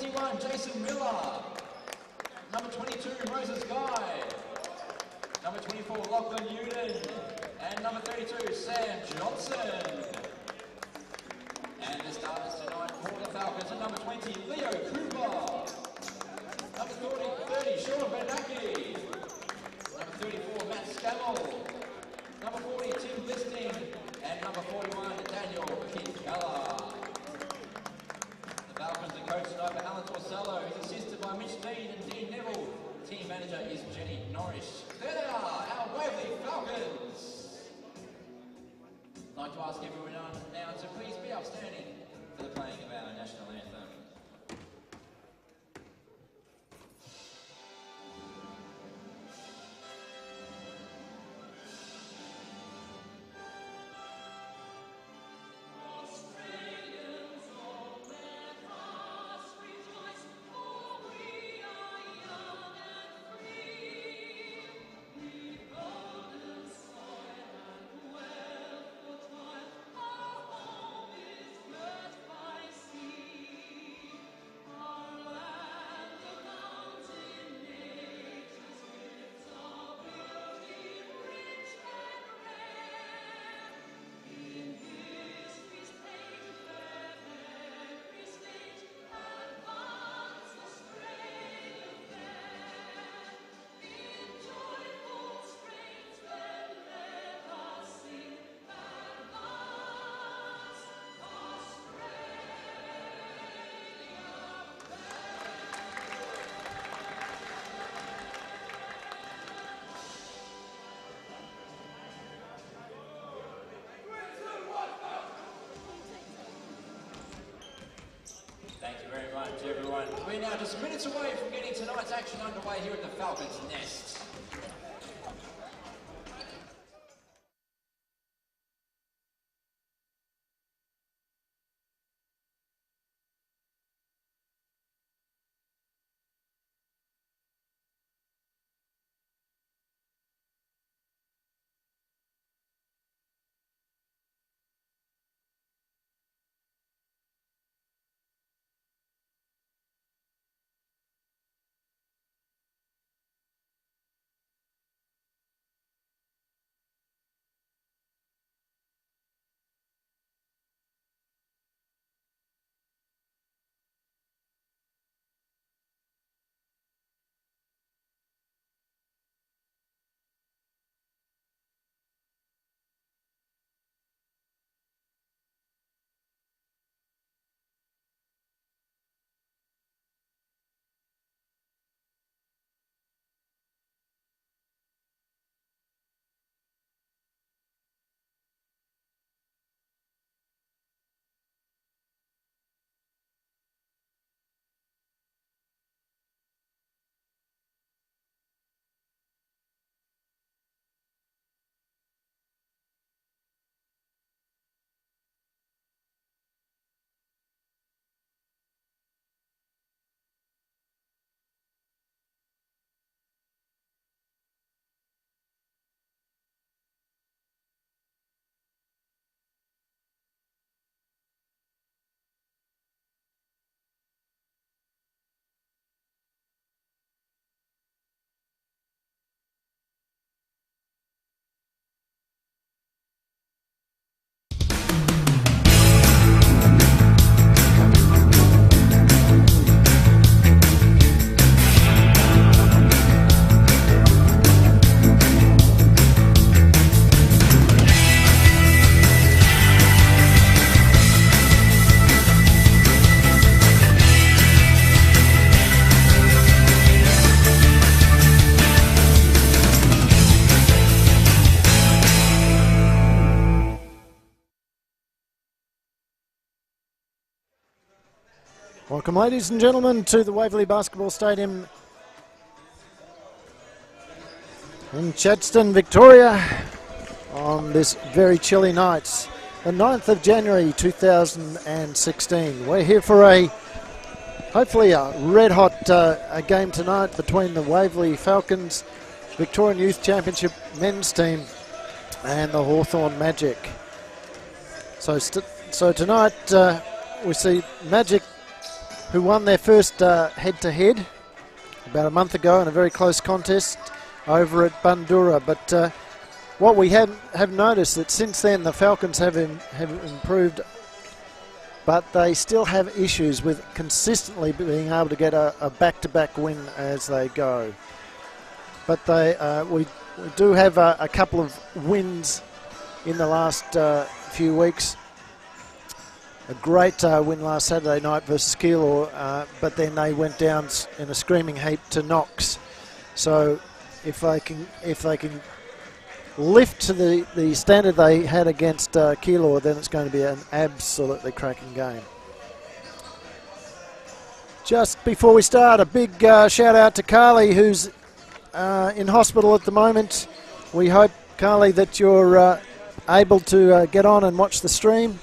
21, Jason Miller. Number 22, Moses Guy. Number 24, Lachlan Newton. And number 32, Sam Johnson. And the starters tonight for the Falcons are number 20, Leo Cooper. Number 30, Sean Benaki. Number 34, Matt Scammell. Number 40, Tim Listing. And number 41, Daniel Kinkala. The Falcons are coached tonight by Alan Torsello. He's assisted by Mitch Dean and Dean Neville. Team manager is Jenny Norris. There they are, our Waverley Falcons. I'd like to ask everyone now to please be upstanding for the playing of our national anthem. Thank you very much, everyone. We're now just minutes away from getting tonight's action underway here at the Falcons' Nest. Welcome, ladies and gentlemen, to the Waverley Basketball Stadium in Chadstone, Victoria, on this very chilly night, the 9th of January 2016. We're here for hopefully a red-hot game tonight between the Waverley Falcons, Victorian Youth Championship men's team, and the Hawthorn Magic. So tonight we see Magic who won their first head-to-head about a month ago in a very close contest over at Bundoora. But what we have noticed that since then the Falcons have improved, but they still have issues with consistently being able to get a back-to-back win as they go. But we do have a couple of wins in the last few weeks. A great win last Saturday night versus Keilor, but then they went down in a screaming heap to Knox. So if they can lift to the standard they had against Keilor, then it's going to be an absolutely cracking game. Just before we start, a big shout out to Carly, who's in hospital at the moment. We hope, Carly, that you're able to get on and watch the stream.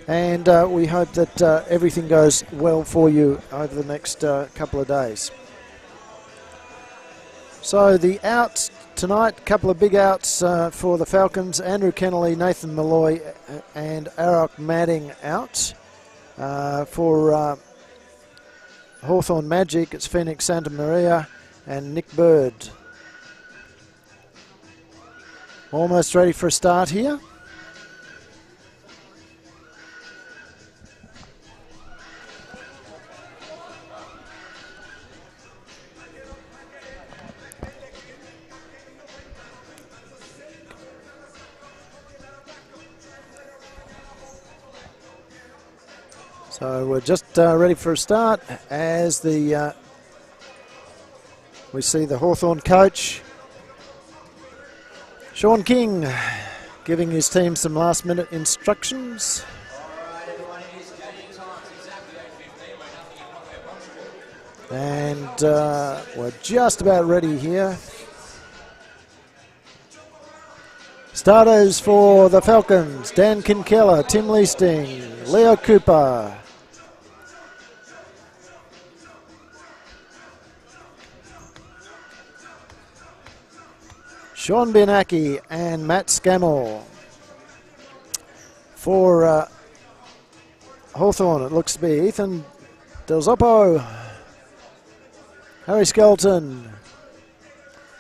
And we hope that everything goes well for you over the next couple of days. So the outs tonight, a couple of big outs for the Falcons. Andrew Kennelly, Nathan Malloy and Arok Madding out. For Hawthorn Magic, it's Phoenix Santa Maria and Nick Bird. Almost ready for a start here. So we're just ready for a start as we see the Hawthorn coach, Sean King, giving his team some last-minute instructions. Alright, everyone, it is game time. It's exactly 8:15. We're knocking And we're just about ready here. Starters for the Falcons: Dan Kinkella, Tim Leasting, Leo Cooper. Sean Bianacchi and Matt Scammell. For Hawthorn, it looks to be Ethan Del Zoppo, Harry Skelton,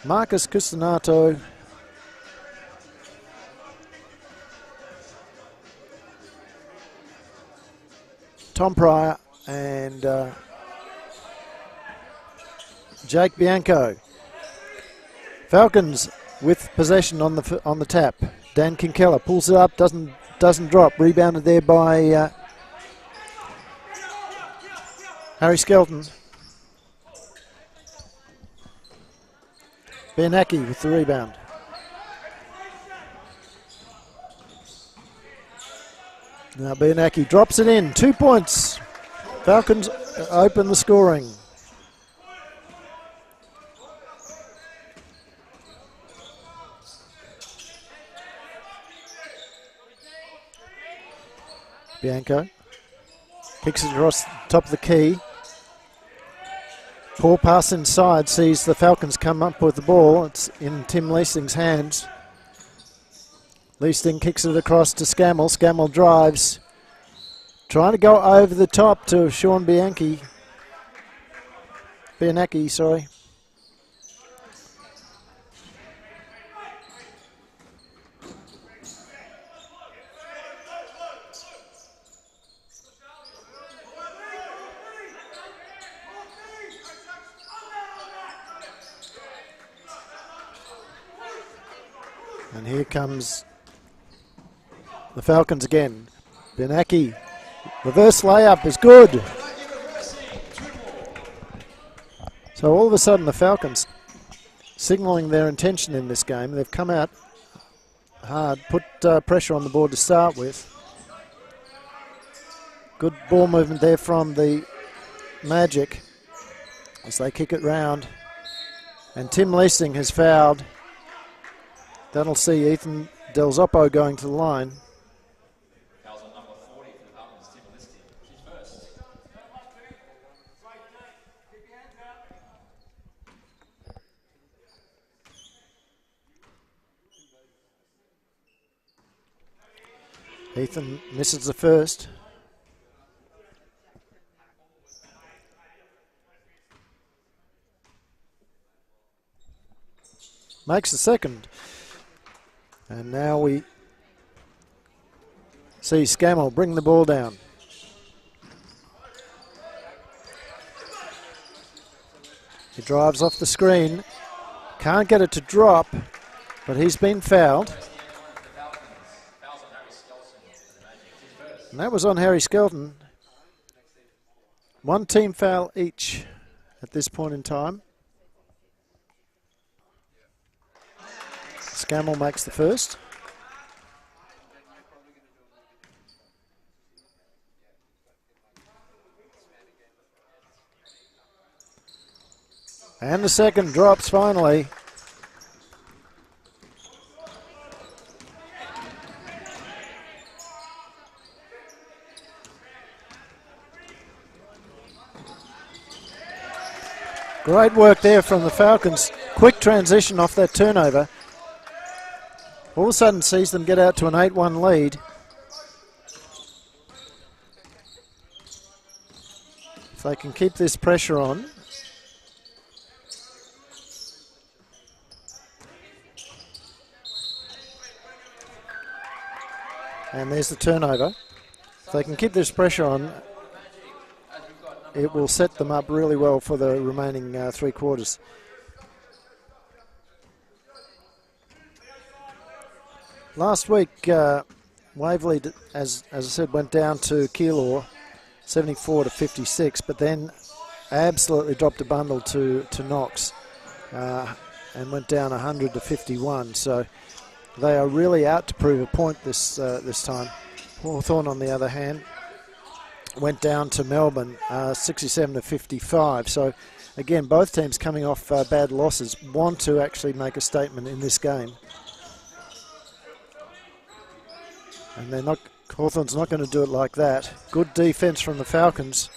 Marcus Custanato, Tom Pryor and Jake Bianco. Falcons with possession on the tap. Dan Kinkella pulls it up, doesn't drop. Rebounded there by Harry Skelton. Bianacchi with the rebound. Now Bianacchi drops it in. 2 points. Falcons open the scoring. Bianco kicks it across the top of the key. Poor pass inside, sees the Falcons come up with the ball. It's in Tim Leasting's hands. Leasting kicks it across to Scammell. Scammell drives. Trying to go over the top to Sean Bianacchi, sorry. And here comes the Falcons again. Bianacchi, reverse layup is good. So all of a sudden the Falcons signalling their intention in this game. They've come out hard, put pressure on the board to start with. Good ball movement there from the Magic as they kick it round. And Tim Leasting has fouled. That'll see Ethan Del Zoppo going to the line. Fouls on number 40 for the Falcons, Tim Leasting. She's first. Ethan misses the first. makes the second. And now we see Scammell bring the ball down. He drives off the screen. Can't get it to drop, but he's been fouled. And that was on Harry Skelton. One team foul each at this point in time. Scammell makes the first. And the second drops finally. Great work there from the Falcons. Quick transition off that turnover. All of a sudden sees them get out to an 8-1 lead. If they can keep this pressure on. And there's the turnover. If they can keep this pressure on, it will set them up really well for the remaining 3 quarters. Last week, Waverley, as I said, went down to Keilor, 74-56, but then absolutely dropped a bundle to Knox and went down 100-51. So they are really out to prove a point this time. Hawthorn, on the other hand, went down to Melbourne, 67-55. So again, both teams coming off bad losses want to actually make a statement in this game. And they're not. Hawthorn's not going to do it like that. Good defence from the Falcons.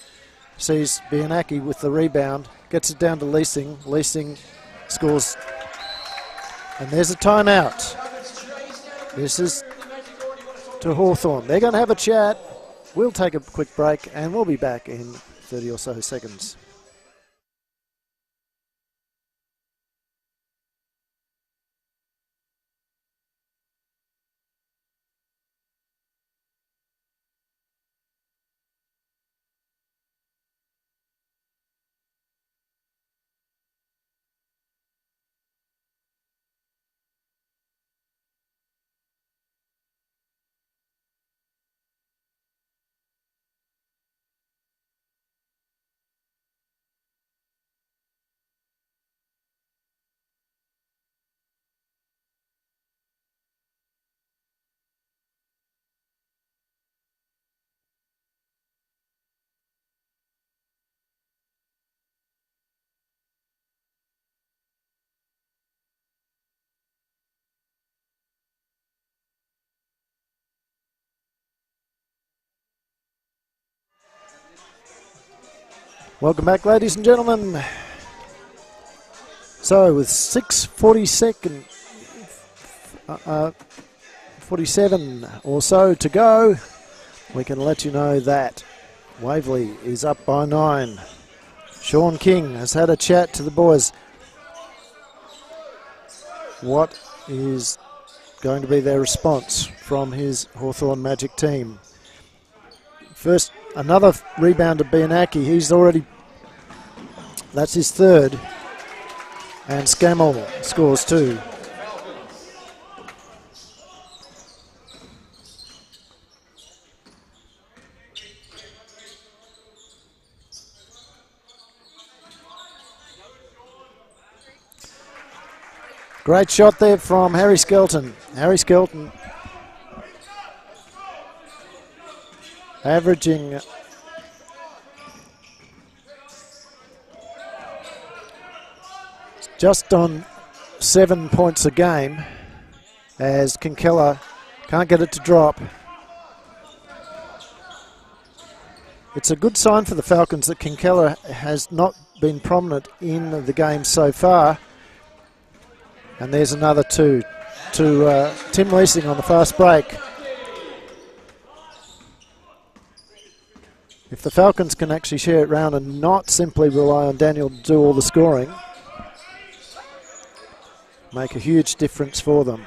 Sees Bianaki with the rebound. Gets it down to Leasing. Leasing scores. And there's a timeout. This is to Hawthorn. They're going to have a chat. We'll take a quick break and we'll be back in 30 or so seconds. Welcome back, ladies and gentlemen. So with 47 or so to go, we can let you know that Waverley is up by 9. Sean King has had a chat to the boys. What is going to be their response from his Hawthorn Magic team? First, another rebound to Bianaki. He's already, that's his third. And Scammell scores 2. Great shot there from Harry Skelton. Harry Skelton averaging just on 7 points a game as Kinkella can't get it to drop. It's a good sign for the Falcons that Kinkella has not been prominent in the game so far. And there's another 2 to Tim Leasing on the fast break. If the Falcons can actually share it round and not simply rely on Daniel to do all the scoring, make a huge difference for them.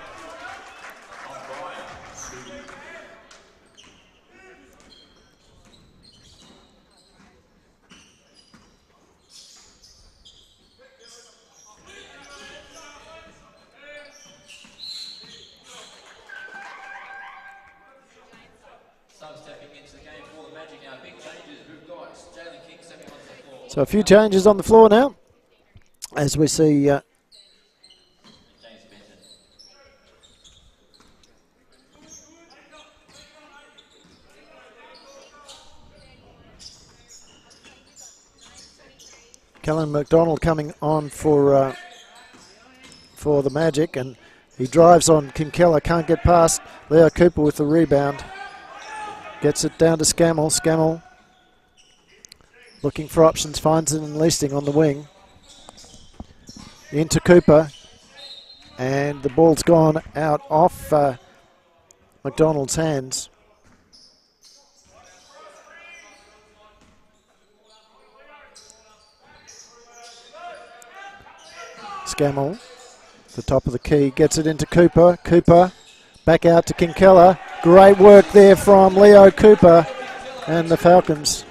So a few changes on the floor now, as we see Kellen McDonald coming on for the Magic, and he drives on Kinkella, can't get past. Leo Cooper with the rebound. Gets it down to Scammell. Scammell looking for options, finds it in Leasting on the wing. Into Cooper, and the ball's gone out off McDonald's hands. Scammell, the top of the key, gets it into Cooper. Cooper back out to Kinkella. Great work there from Leo Cooper and the Falcons.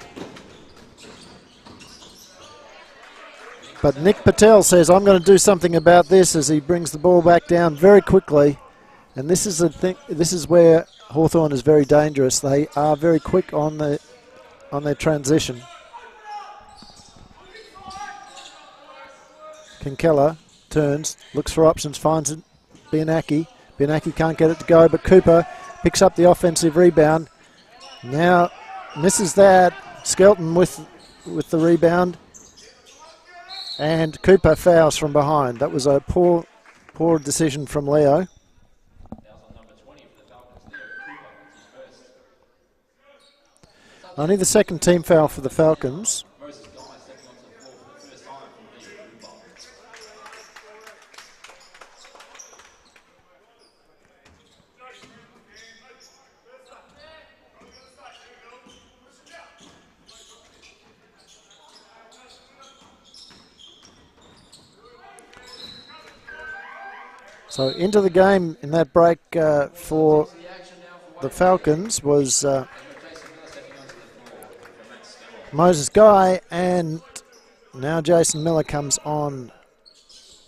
But Nick Patel says, I'm going to do something about this, as he brings the ball back down very quickly. And this is the thing. This is where Hawthorn is very dangerous. They are very quick on their transition. Kinkella turns, looks for options, finds it. Bianaki. Bianaki can't get it to go, but Cooper picks up the offensive rebound. Now misses that. Skelton with the rebound. And Cooper fouls from behind. That was a poor decision from Leo. Only the second team foul for the Falcons. So into the game in that break for the Falcons was Moses Guy, and now Jason Miller comes on,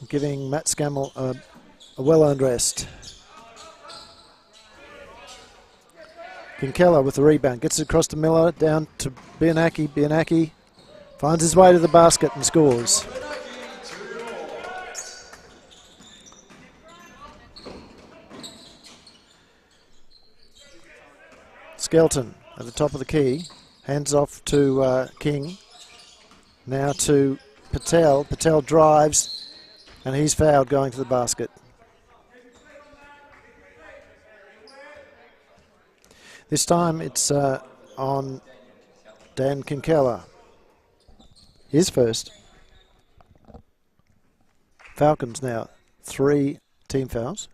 giving Matt Scammell a well-earned rest. Kinkella with the rebound, gets it across to Miller, down to Bianaki. Bianaki finds his way to the basket and scores. Skelton at the top of the key, hands off to King, now to Patel. Patel drives, and he's fouled going to the basket. This time it's on Dan Kinkella. His first. Falcons now 3 team fouls.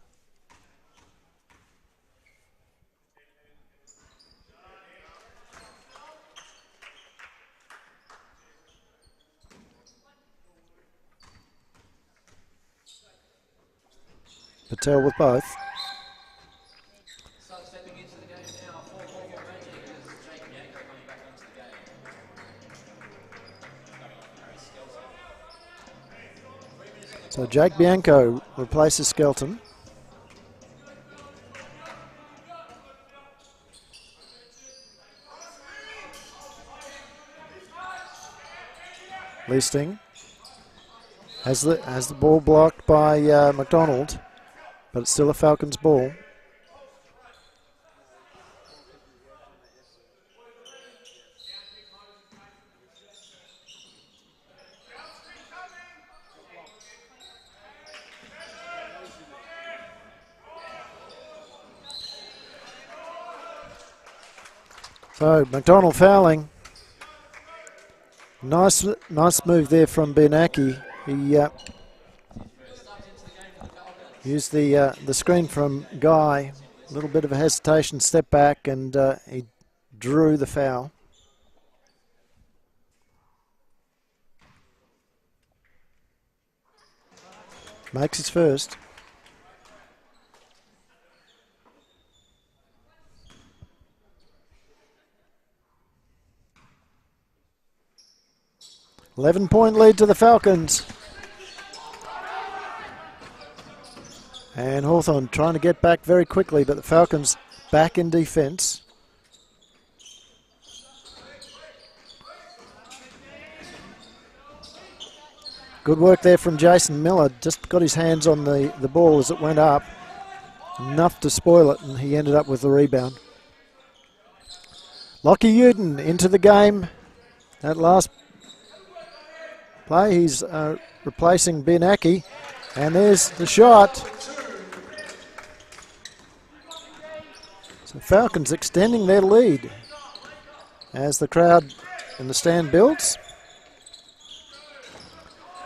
Patel with both. So Jake Bianco replaces Skelton. Leasting has the ball blocked by McDonald, but it's still a Falcons ball. So McDonald fouling. Nice move there from Bianaki. He used the screen from Guy. A little bit of a hesitation, step back, and he drew the foul. Makes his first. $11-point lead to the Falcons. And Hawthorn trying to get back very quickly, but the Falcons back in defence. Good work there from Jason Miller. Just got his hands on the ball as it went up. Enough to spoil it, and he ended up with the rebound. Lockie Uden into the game. That last play, he's replacing Benaki. And there's the shot. So Falcons extending their lead as the crowd in the stand builds.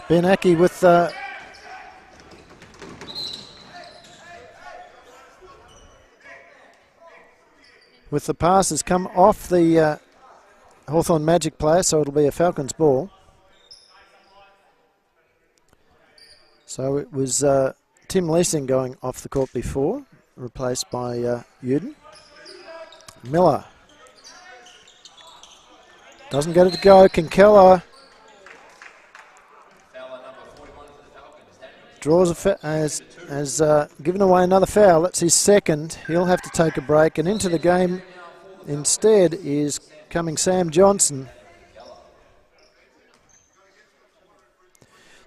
Benaki with the pass has come off the Hawthorn Magic player, so it'll be a Falcons ball. So it was Tim Leasing going off the court before, replaced by Uden. Miller doesn't get it to go. Kinkella draws has given away another foul. That's his second. He'll have to take a break, and into the game instead is coming Sam Johnson.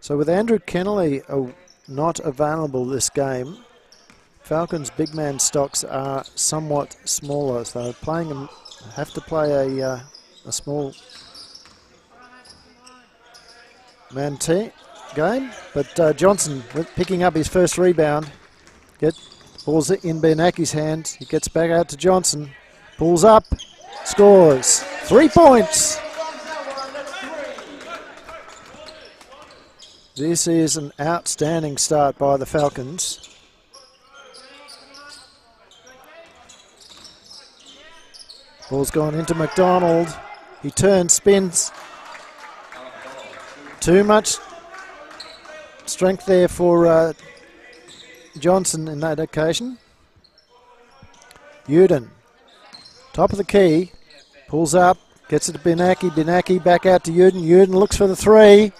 So with Andrew Kennelly not available this game, Falcons' big man stocks are somewhat smaller. So have to play a small man game. But Johnson picking up his first rebound. Ball's in Benaki's hands. He gets back out to Johnson. Pulls up, scores. 3 points. This is an outstanding start by the Falcons. Ball's gone into McDonald. He turns, spins. Too much strength there for Johnson in that occasion. Uden, top of the key, pulls up, gets it to Benaki. Benaki back out to Uden. Uden looks for the three.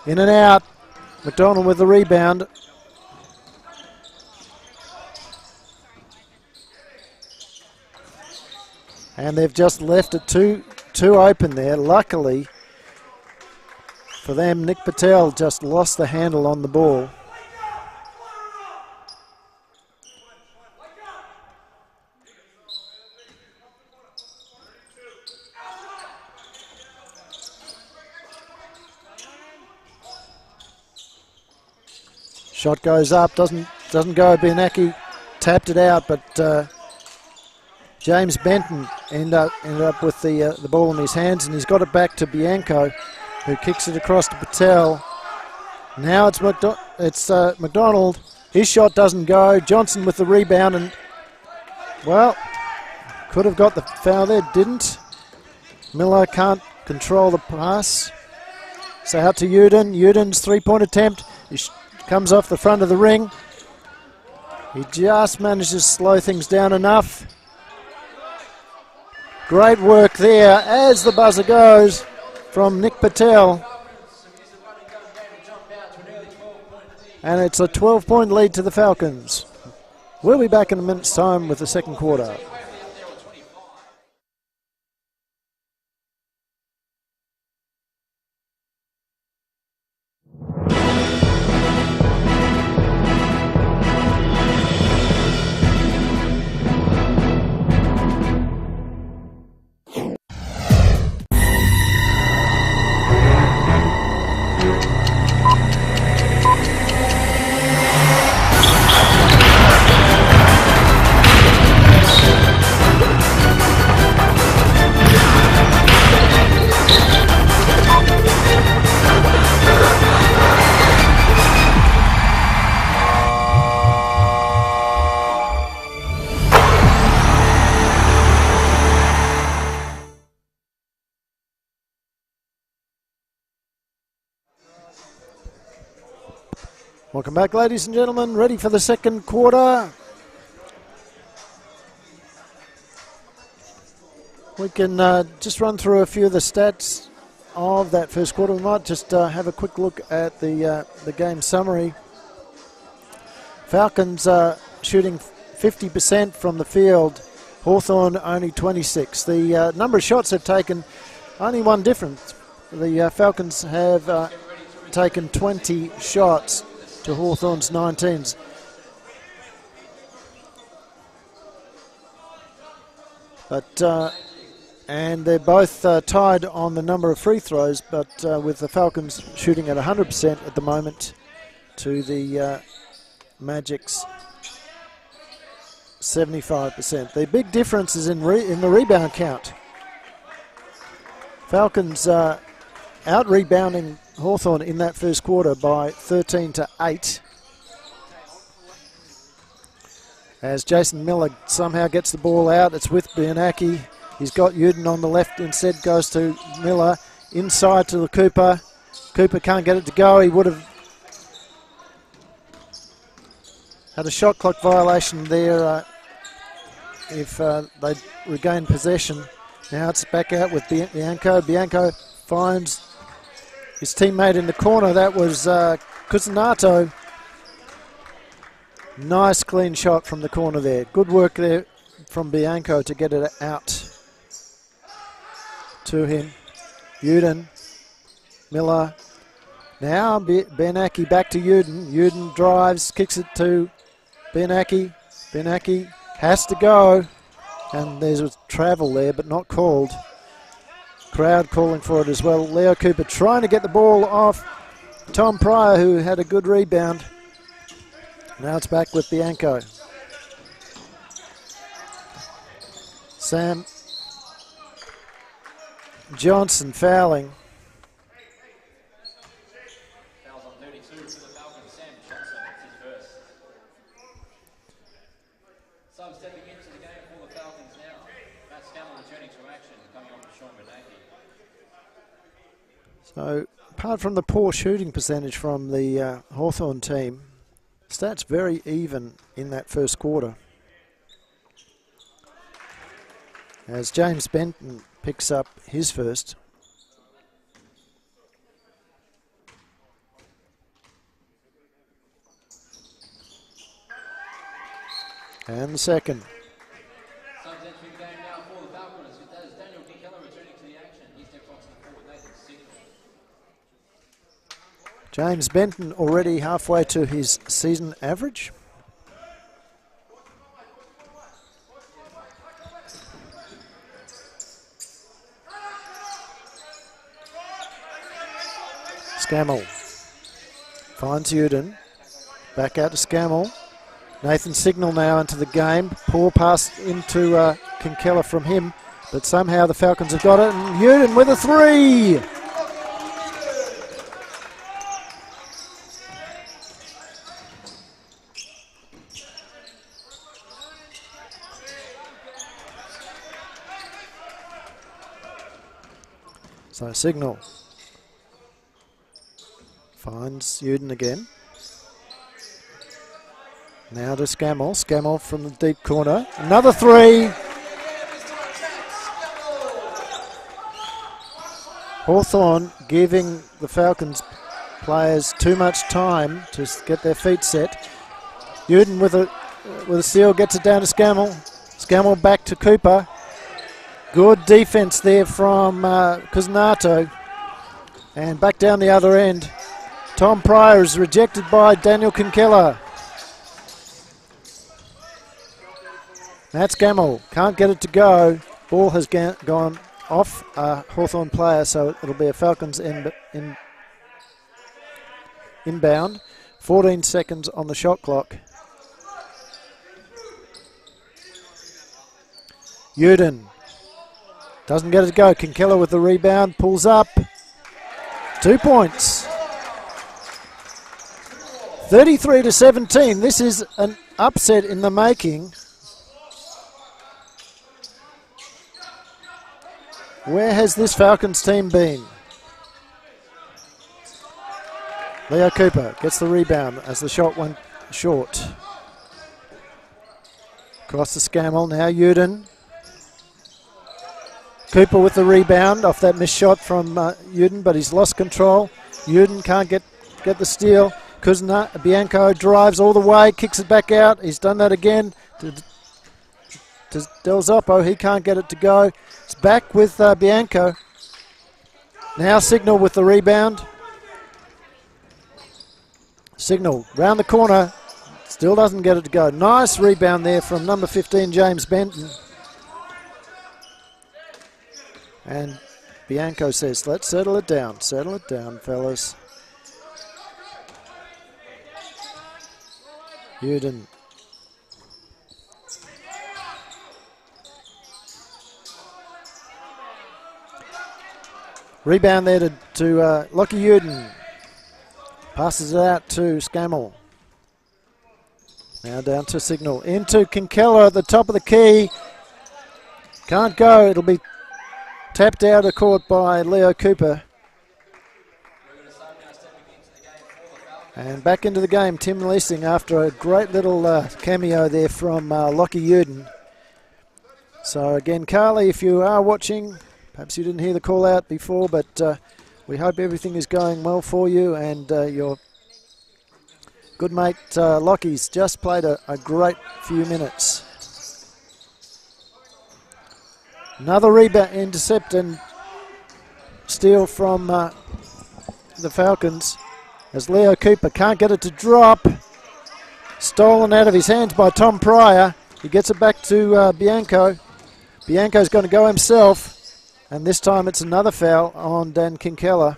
In and out. McDonald with the rebound. And they've just left it too open there. Luckily for them, Nick Patel just lost the handle on the ball. Shot goes up, doesn't go. Benaki tapped it out, but James Benton ended up with the ball in his hands, and he's got it back to Bianco, who kicks it across to Patel. Now it's McDonald. His shot doesn't go. Johnson with the rebound, and well, could have got the foul there, didn't. Miller can't control the pass. So out to Uden. Uden's three-point attempt. Comes off the front of the ring. He just manages to slow things down enough. Great work there as the buzzer goes from Nick Patel. And it's a 12-point lead to the Falcons. We'll be back in a minute's time with the second quarter. Welcome back, ladies and gentlemen. Ready for the second quarter. We can just run through a few of the stats of that first quarter. We might just have a quick look at the game summary. Falcons shooting 50% from the field. Hawthorn only 26. The number of shots they've taken, only one difference. The Falcons have taken 20 shots to Hawthorn's 19s. But and they're both tied on the number of free throws, but with the Falcons shooting at 100% at the moment to the Magic's 75%. The big difference is in the rebound count. Falcons out-rebounding Hawthorn in that first quarter by 13-8. As Jason Miller somehow gets the ball out, it's with Bianaki. He's got Uden on the left, instead goes to Miller. Inside to the Cooper. Cooper can't get it to go. He would have had a shot clock violation there if they'd regained possession. Now it's back out with Bianco. Bianco finds his teammate in the corner. That was Cusinato. Nice clean shot from the corner there. Good work there from Bianco to get it out to him. Uden, Miller. Now Bianaki back to Uden. Uden drives, kicks it to Bianaki. Bianaki has to go. And there's a travel there, but not called. Crowd calling for it as well. Leo Cooper trying to get the ball off Tom Pryor, who had a good rebound. Now it's back with Bianco. Sam Johnson fouling. Fouls on 32 for the Falcons. Sam Johnson, it's his first. So stepping into the game for the Falcons now. Matt Scammell returning to action, coming on for Sean Benaki. So apart from the poor shooting percentage from the Hawthorn team, stats very even in that first quarter. As James Benton picks up his first. And the second. Subs entering game now for the Falcons. That is Daniel Keller returning to the action. He steps onto the court with Nathan Signal. James Benton already halfway to his season average. Scammell finds Uden. Back out to Scammell. Nathan Signal now into the game. Poor pass into Kinkella from him, but somehow the Falcons have got it. And Uden with a three. So Signal finds Uden again. Now to Scammell. Scammell from the deep corner. Another three. Hawthorn giving the Falcons players too much time to get their feet set. Uden with a steal gets it down to Scammell. Scammell back to Cooper. Good defense there from Cusinato. And back down the other end. Tom Pryor is rejected by Daniel Kinkella. Matt Scammell can't get it to go. Ball has gone off a Hawthorn player, so it'll be a Falcons inbound. 14 seconds on the shot clock. Uden doesn't get it to go. Kinkella with the rebound, pulls up. 2 points. 33-17. This is an upset in the making. Where has this Falcons team been? Leo Cooper gets the rebound as the shot went short. Across the Scammell, now Uden. Cooper with the rebound off that missed shot from Uden, but he's lost control. Uden can't get the steal. Bianco drives all the way, kicks it back out. He's done that again to Del Zoppo. He can't get it to go. It's back with Bianco. Now Signal with the rebound. Signal round the corner. Still doesn't get it to go. Nice rebound there from number 15, James Benton. And Bianco says, let's settle it down, fellas. Uden. Rebound there to Lockie Uden. Passes it out to Scammell. Now down to Signal. Into Kinkella at the top of the key. Can't go. It'll be tapped out of court by Leo Cooper. And back into the game, Tim Leasing after a great little cameo there from Lockie Uden. So again, Carly, if you are watching, perhaps you didn't hear the call out before, but we hope everything is going well for you, and your good mate Lockie's just played a great few minutes. Another rebound, intercept and steal from the Falcons as Leo Cooper can't get it to drop. Stolen out of his hands by Tom Pryor. He gets it back to Bianco. Bianco's going to go himself, and this time it's another foul on Dan Kinkella.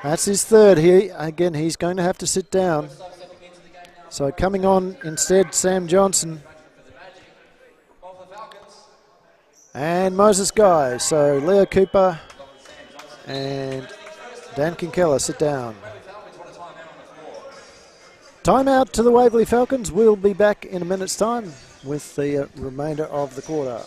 That's his third here. Again, he's going to have to sit down. So coming on instead, Sam Johnson. And Moses Guy. So Leo Cooper and Dan Kinkella sit down. Timeout to the Waverley Falcons. We'll be back in a minute's time with the remainder of the quarter.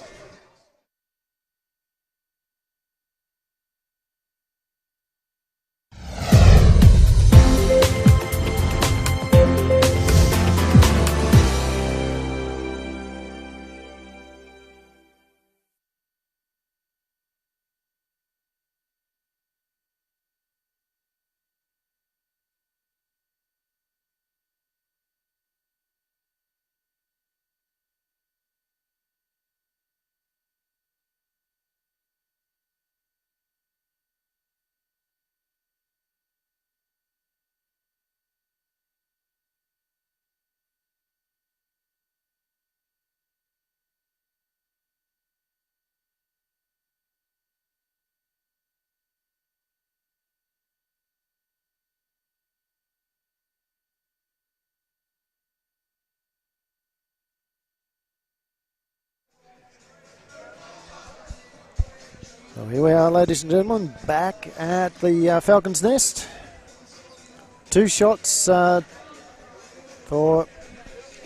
So here we are, ladies and gentlemen, back at the Falcons' Nest. Two shots for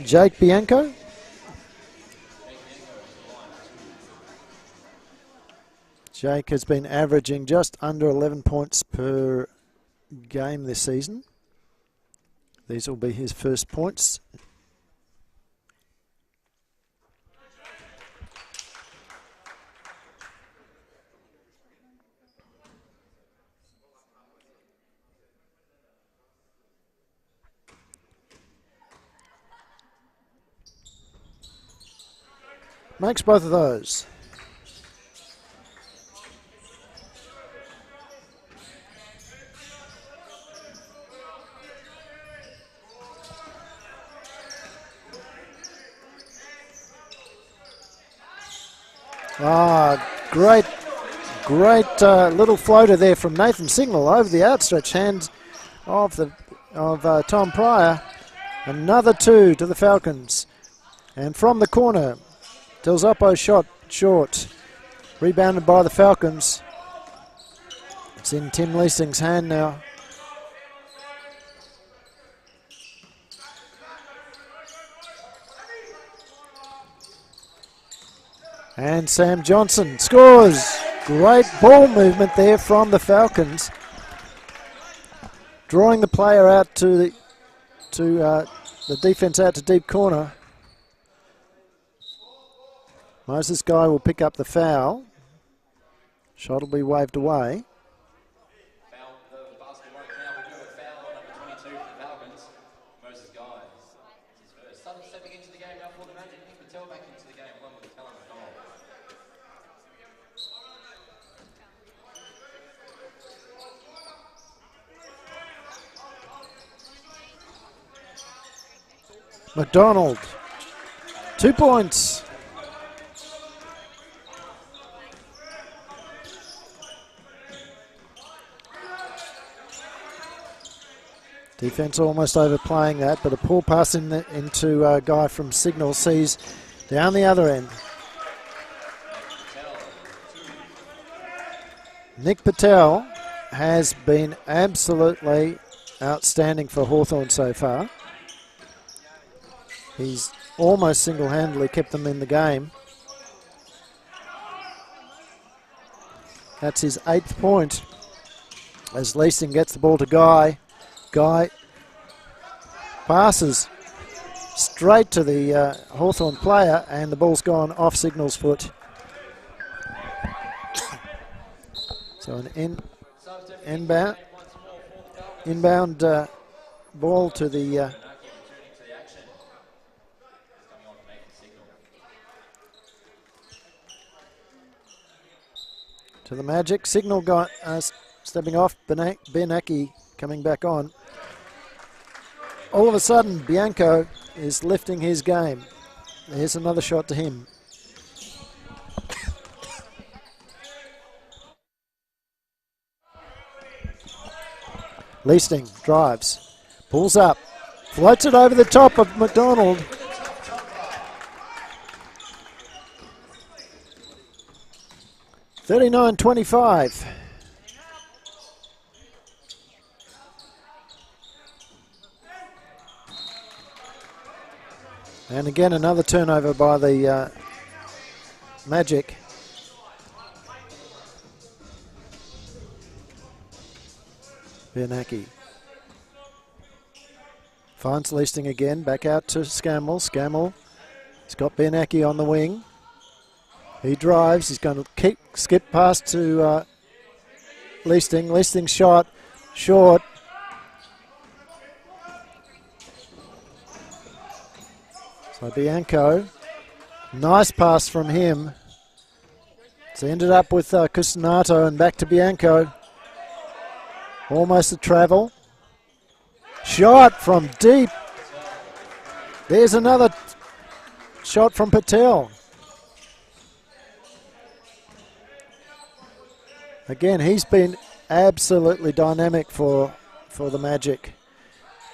Jake Bianco. Jake has been averaging just under 11 points per game this season. These will be his first points. Makes both of those. Great little floater there from Nathan Signal over the outstretched hands of Tom Pryor. Another two to the Falcons. And from the corner, Del Zoppo shot short. Rebounded by the Falcons. It's in Tim Leasing's hand now. And Sam Johnson scores. Great ball movement there from the Falcons. drawing the player out to the defence out to deep corner. Moses Guy will pick up the foul. Shot will be waved away. Foul, the basket won't count. We do have a foul on number 22 for the Falcons. Moses Guy. This is first. Sutton stepping into the game now for the Magic. Nick Patel back into the game along with the talent goal. McDonald, 2 points. Defence almost overplaying that, but a poor pass into a guy from Signal sees down the other end. Nick Patel has been absolutely outstanding for Hawthorn so far. He's almost single-handedly kept them in the game. That's his 8th point as Leasing gets the ball to Guy. Guy passes straight to the Hawthorn player, and the ball's gone off Signal's foot. So an inbound ball to the Magic. Signal got stepping off. Benaki coming back on. All of a sudden, Bianco is lifting his game. Here's another shot to him. Leasting drives, pulls up, floats it over the top of McDonald. $39-25. And again, another turnover by the Magic. Bianaki finds Leasting again, back out to Scammell. Scammell has got Bianaki on the wing. He drives, he's going to skip past to Leasting. Leasting's shot, short. So Bianco, nice pass from him. So ended up with Cusinato and back to Bianco. Almost a travel. Shot from deep. There's another shot from Patel. Again, he's been absolutely dynamic for the Magic.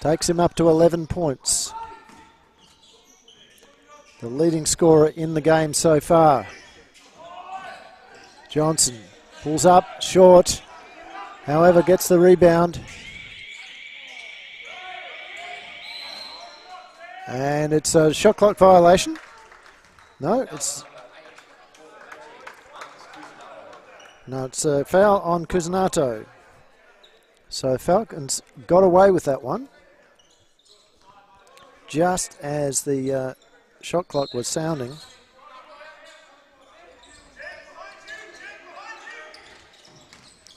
Takes him up to 11 points. The leading scorer in the game so far. Johnson pulls up, short. However, gets the rebound. And it's a shot clock violation. No, it's a foul on Cusinato. So Falcons got away with that one. Just as the shot clock was sounding.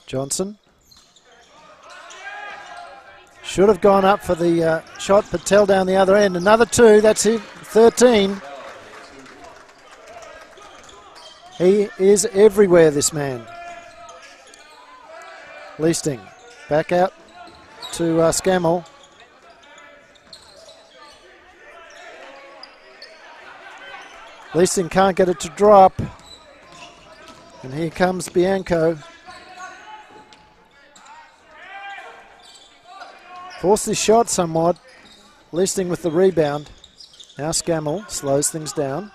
Johnson. Should have gone up for the shot. Patel down the other end. Another 2. That's it. 13. He is everywhere, this man. Leasting. Back out to Scammell. Leasting can't get it to drop. And here comes Bianco. Forced his shot somewhat. Leasting with the rebound. Now Scammell slows things down.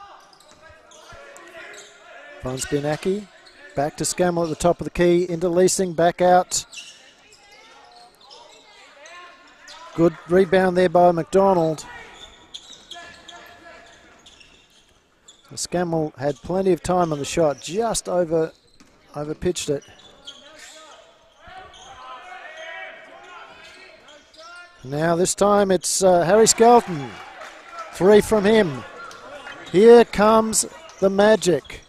Finds Bianaki. Back to Scammell at the top of the key. Into Leasing. Back out. Good rebound there by McDonald. Scammell had plenty of time on the shot. Just over pitched it. Now this time it's Harry Skelton. 3 from him. Here comes the magic.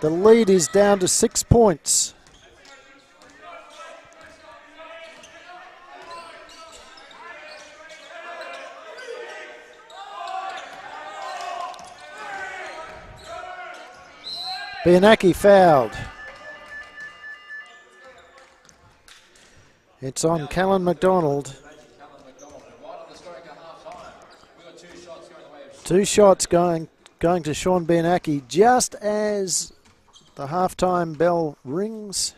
The lead is down to 6 points. Bianaki fouled. It's on Callan McDonald. 2 shots going to Sean Bianaki just as the halftime bell rings.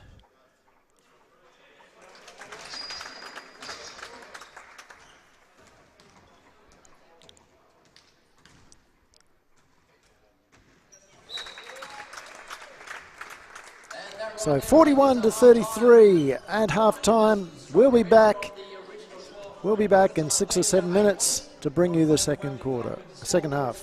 So 41-33 at halftime. We'll be back. We'll be back in 6 or 7 minutes to bring you the second half.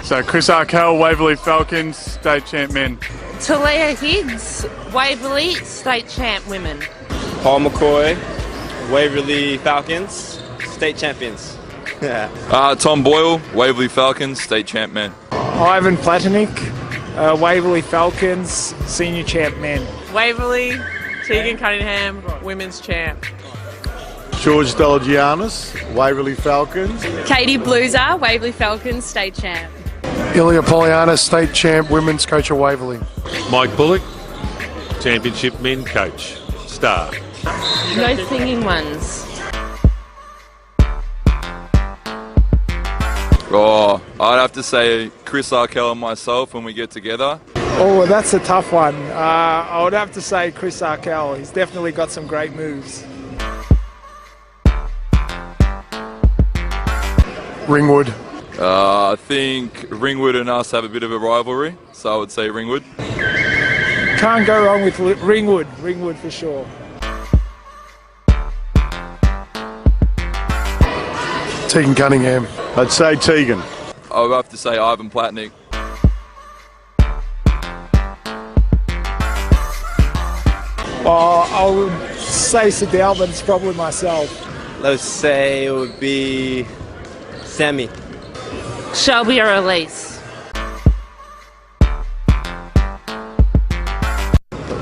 So Chris Arkell, Waverley Falcons, state champ men. Talia Higgs, Waverley, state champ women. Paul McCoy, Waverley Falcons, state champions. Tom Boyle, Waverley Falcons, state champ men. Ivan Platonik, Waverley Falcons, senior champ men. Waverley, Tegan Cunningham, women's champ. George Delagianis, Waverley Falcons. Katie Blueser, Waverley Falcons, state champ. Ilya Poliana, state champ, women's coach at Waverley. Mike Bullock, championship men coach, star. No singing ones. Oh, I'd have to say Chris Arkell and myself when we get together. Oh, that's a tough one. I would have to say Chris Arkell. He's definitely got some great moves. Ringwood. I think Ringwood and us have a bit of a rivalry, so I would say Ringwood. Can't go wrong with Ringwood. Ringwood for sure. Tegan Cunningham. I'd say Tegan. I would have to say Ivan Platnick. I would say Sedal, but it's probably myself. Let's say it would be Sammy. Shelby or Elise.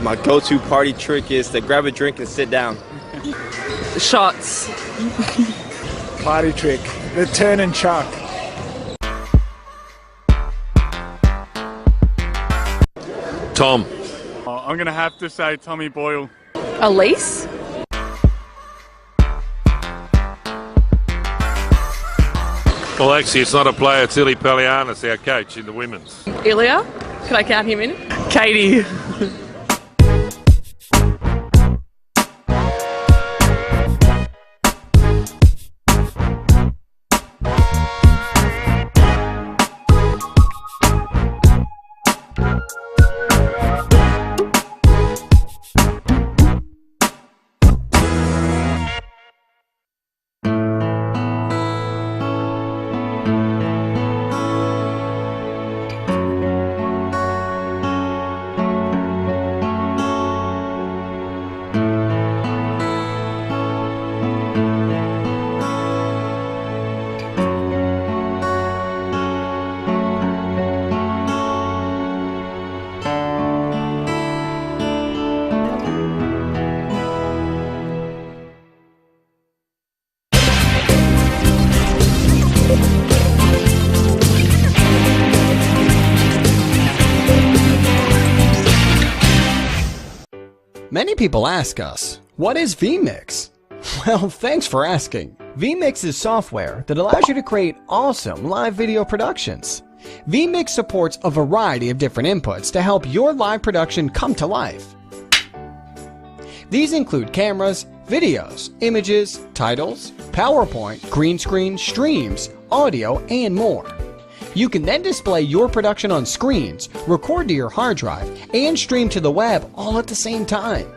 My go-to party trick is to grab a drink and sit down. Shots. Party trick. The turn and chuck. Tom. I'm going to have to say Tommy Boyle. Elise. Well, actually, it's not a player, it's Ilya Polianis, our coach in the women's. Ilya. Can I count him in? Katie. Many people ask us, what is vMix? Well, thanks for asking. vMix is software that allows you to create awesome live video productions. vMix supports a variety of different inputs to help your live production come to life. These include cameras, videos, images, titles, PowerPoint, green screen, streams, audio, and more. You can then display your production on screens, record to your hard drive, and stream to the web all at the same time.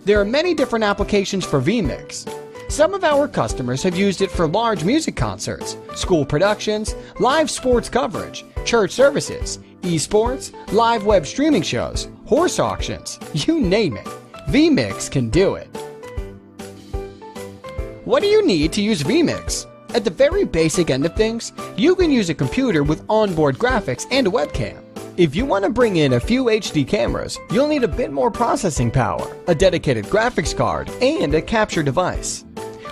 There are many different applications for vMix. Some of our customers have used it for large music concerts, school productions, live sports coverage, church services, esports, live web streaming shows, horse auctions, you name it. vMix can do it. What do you need to use vMix? At the very basic end of things, you can use a computer with onboard graphics and a webcam. If you want to bring in a few HD cameras, you'll need a bit more processing power, a dedicated graphics card, and a capture device.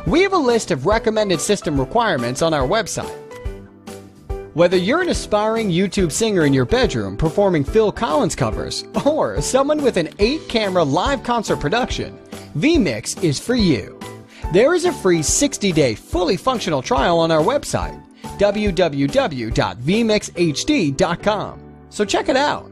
We have a list of recommended system requirements on our website. Whether you're an aspiring YouTube singer in your bedroom performing Phil Collins covers, or someone with an 8-camera live concert production, vMix is for you. There is a free 60-day fully functional trial on our website, www.vmixhd.com. So check it out.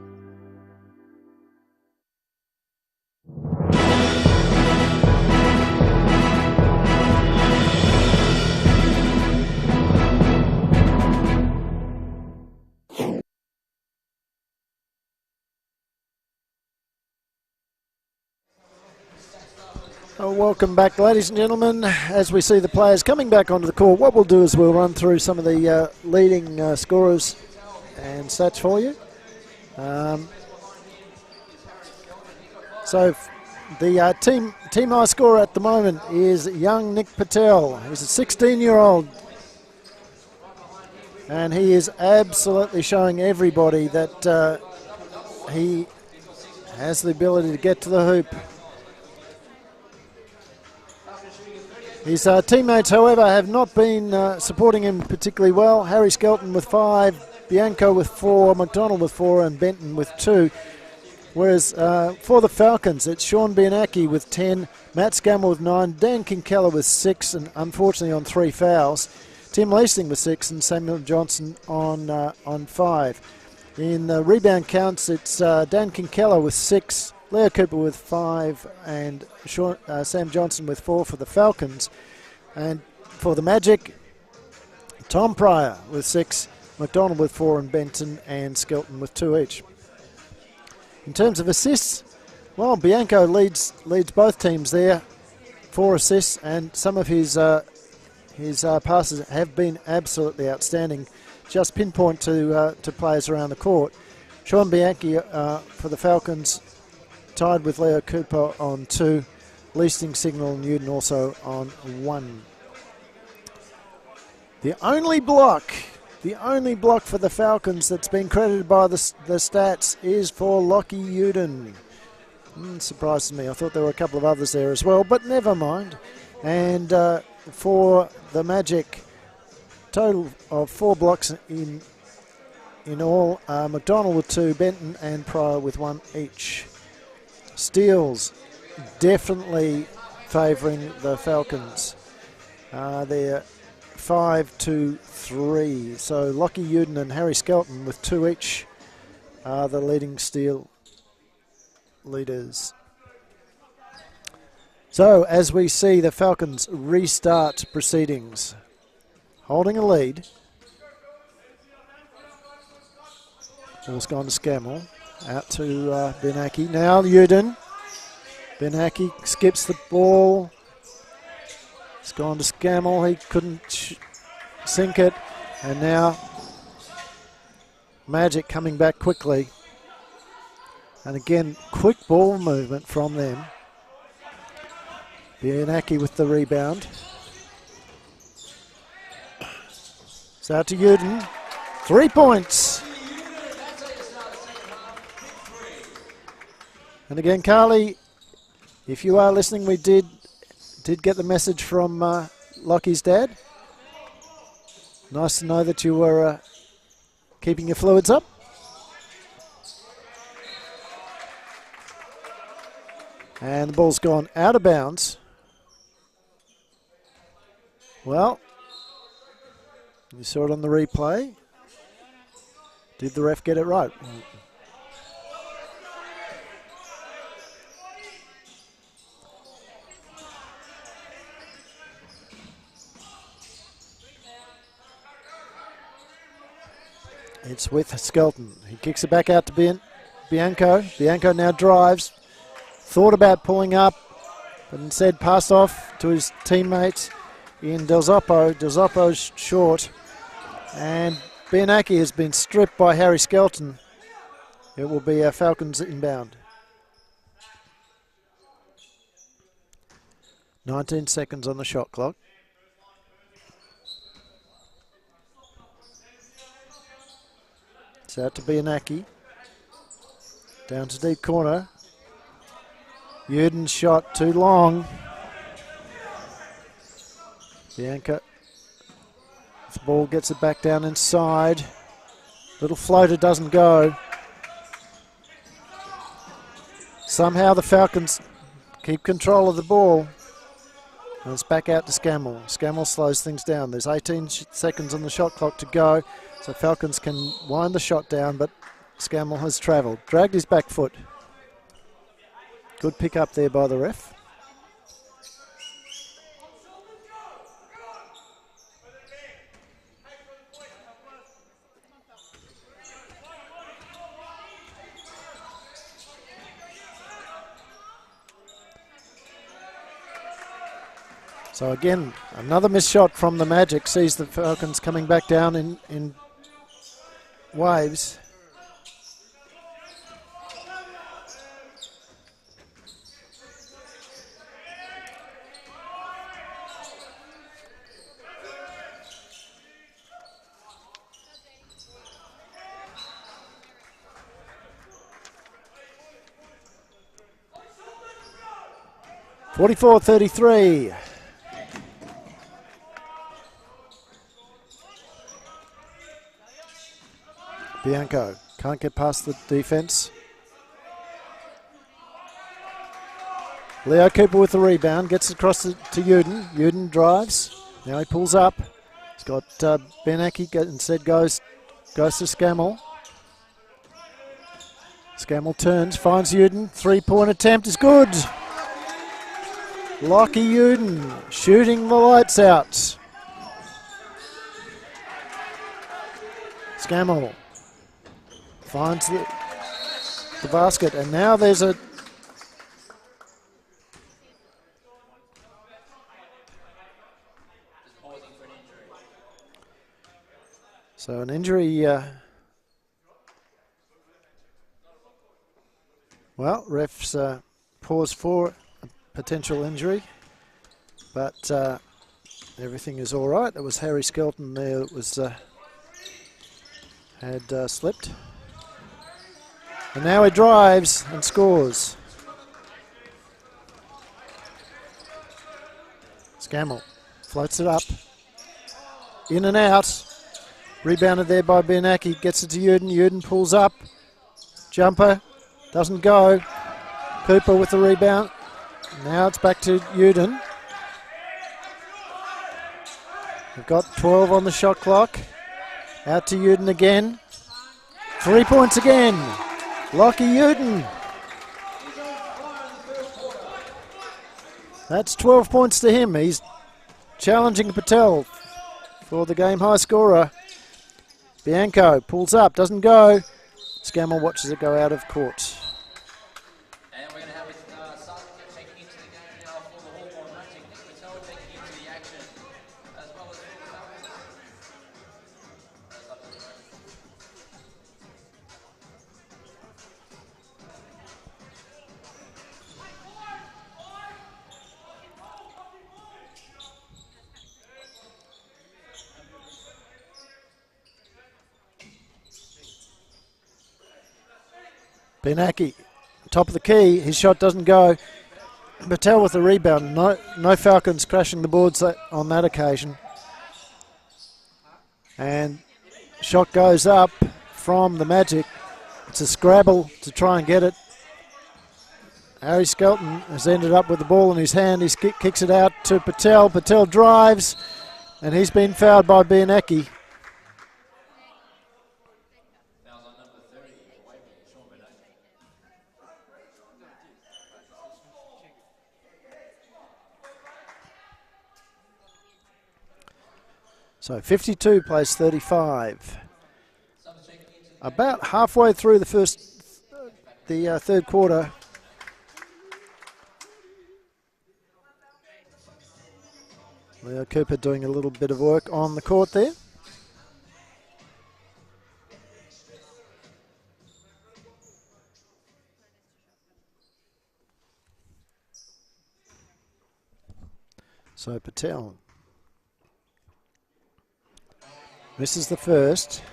Welcome back, ladies and gentlemen. As we see the players coming back onto the court, what we'll do is we'll run through some of the leading scorers and stats for you. So the team high scorer at the moment is young Nick Patel. He's a 16-year-old, and he is absolutely showing everybody that he has the ability to get to the hoop. His teammates, however, have not been supporting him particularly well. Harry Skelton with 5, Bianco with 4, McDonald with 4, and Benton with 2. Whereas for the Falcons, it's Sean Bianacchi with 10, Matt Scammell with 9, Dan Kinkella with 6, and unfortunately on 3 fouls. Tim Leasing with 6, and Samuel Johnson on 5. In the rebound counts, it's Dan Kinkella with 6, Leo Cooper with 5, and Sam Johnson with 4 for the Falcons. And for the Magic, Tom Pryor with 6, McDonald with 4, and Benton and Skelton with 2 each. In terms of assists, well, Bianco leads both teams there, 4 assists, and some of his passes have been absolutely outstanding. Just pinpoint to players around the court. Sean Bianchi for the Falcons, tied with Leo Cooper on 2, Leasting, Signal, and Newton also on 1. The only block for the Falcons that's been credited by the stats is for Lockie Uden. Surprises me. I thought there were a couple of others there as well, but never mind. And for the Magic, total of 4 blocks in all. McDonald with 2, Benton and Pryor with 1 each. Steals definitely favouring the Falcons. They're 5-3. So Lockie Uden and Harry Skelton with 2 each are the leading steal leaders. So as we see the Falcons restart proceedings, holding a lead. Ball's gone to Scammell, out to Bianacchi. Now Uden. Bianacchi skips the ball. It's gone to Scammell. He couldn't sink it. And now Magic coming back quickly. And again, quick ball movement from them. Bianacchi with the rebound. It's out to Uden. 3 points. And again, Carly, if you are listening, we did get the message from Lockie's dad. Nice to know that you were keeping your fluids up. And the ball's gone out of bounds. Well, you saw it on the replay. Did the ref get it right? It's with Skelton. He kicks it back out to Bianco. Bianco now drives. Thought about pulling up, but instead passed off to his teammates in Del Zoppo. Del Zoppo's short. And Bianacchi has been stripped by Harry Skelton. It will be a Falcons inbound. 19 seconds on the shot clock. It's out to Bianacchi. Down to deep corner. Uden's shot too long. Bianca. The ball gets it back down inside. Little floater doesn't go. Somehow the Falcons keep control of the ball. And it's back out to Scammell. Scammell slows things down. There's 18 seconds on the shot clock to go. So Falcons can wind the shot down, but Scammell has travelled. Dragged his back foot. Good pick up there by the ref. So again, another missed shot from the Magic sees the Falcons coming back down in waves. (44-33). Bianco can't get past the defence. Leo Cooper with the rebound, gets across to Uden. Uden drives. Now he pulls up. He's got Benaki, instead goes to Scammell. Scammell turns, finds Uden. 3-point attempt is good. Lockie Uden shooting the lights out. Scammell finds the basket, and now there's a an injury. Well, refs pause for a potential injury, but everything is all right. It was Harry Skelton there that was had slipped, and now he drives and scores. Scammell floats it up, in and out. Rebounded there by Bianchi, gets it to Uden. Uden pulls up, jumper, doesn't go. Cooper with the rebound. Now it's back to Uden. We've got 12 on the shot clock. Out to Uden again. 3 points again. Lockie Uden. That's 12 points to him. He's challenging Patel for the game high scorer. Bianco pulls up, doesn't go. Scammell watches it go out of court. And we're going to have Sargent taking into the game now for the Hawthorn Racing. Nick Patel taking into the action, as well as Benaki, top of the key, his shot doesn't go. Patel with the rebound. No Falcons crashing the boards on that occasion. And shot goes up from the Magic. It's a scrabble to try and get it. Harry Skelton has ended up with the ball in his hand. He kicks it out to Patel. Patel drives, and he's been fouled by Bianchi. So 52 plays 35. About halfway through the third quarter. Leo Cooper doing a little bit of work on the court there. So Patel misses the first.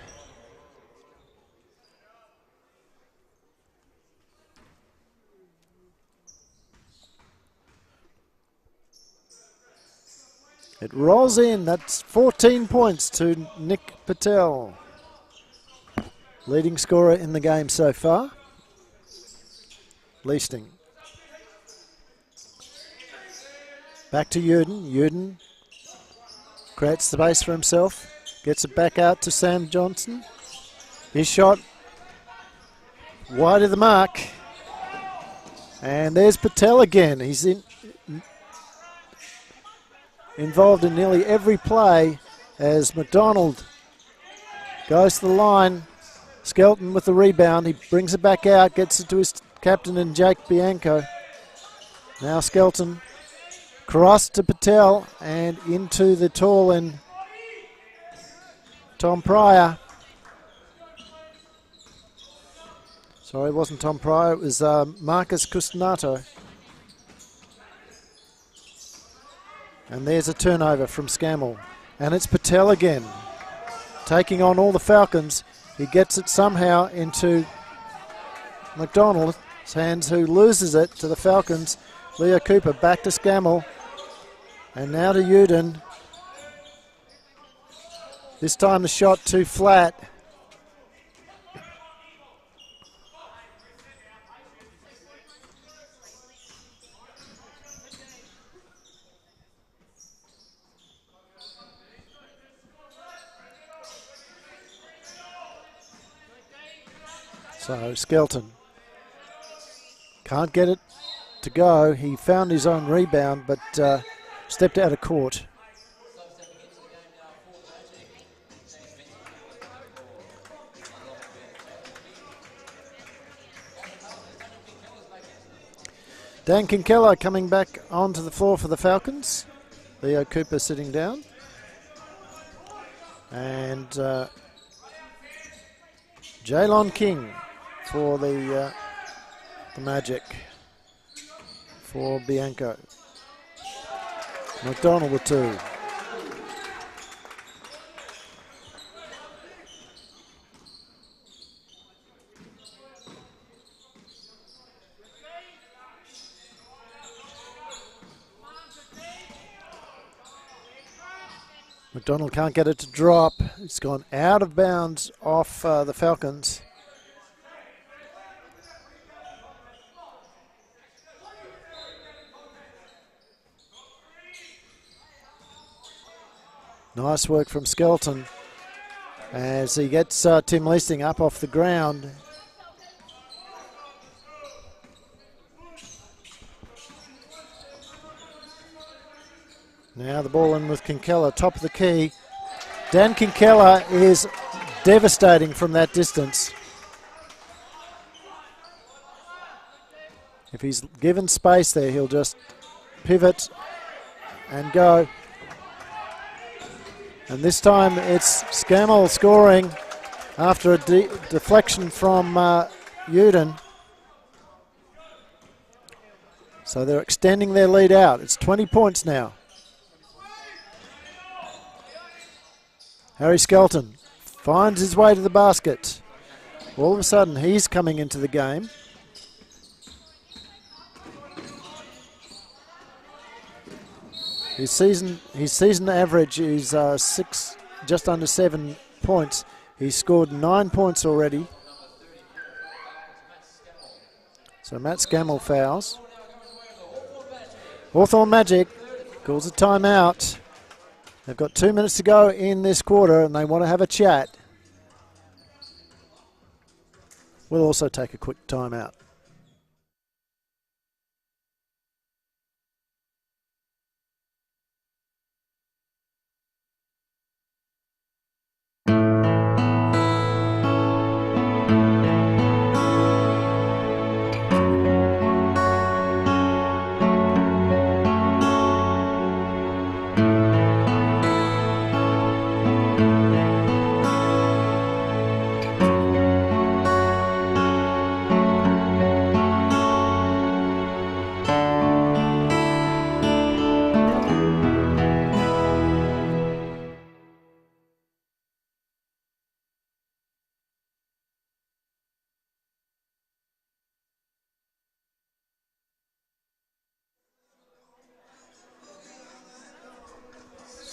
It rolls in. That's 14 points to Nick Patel. Leading scorer in the game so far. Leasting. Back to Uden. Uden creates space for himself. Gets it back out to Sam Johnson. His shot wide of the mark. And there's Patel again. He's involved in nearly every play as McDonald goes to the line. Skelton with the rebound. He brings it back out, gets it to his captain and Jake Bianco. Now Skelton cross to Patel and into the tall and Tom Pryor. Sorry, it wasn't Tom Pryor, it was Marcus Custanato. And there's a turnover from Scammell. And it's Patel again, taking on all the Falcons. He gets it somehow into McDonald's hands, who loses it to the Falcons. Leo Cooper back to Scammell. And now to Uden. This time the shot too flat. So Skelton can't get it to go. He found his own rebound, but stepped out of court. Dan Kinkella coming back onto the floor for the Falcons. Leo Cooper sitting down. And Jaylon King for the Magic for Bianco. McDonald with 2. McDonald can't get it to drop. It's gone out of bounds off the Falcons. Nice work from Skelton as he gets Tim Leasting up off the ground. Now the ball in with Kinkella, top of the key. Dan Kinkella is devastating from that distance. If he's given space there, he'll just pivot and go. And this time it's Scammell scoring after a deflection from Uden. So they're extending their lead out. It's 20 points now. Harry Skelton finds his way to the basket. All of a sudden he's coming into the game. His season average is just under 7 points. He's scored 9 points already. So Matt Scammell fouls. Hawthorn Magic calls a timeout. They've got 2 minutes to go in this quarter and they want to have a chat. We'll also take a quick timeout.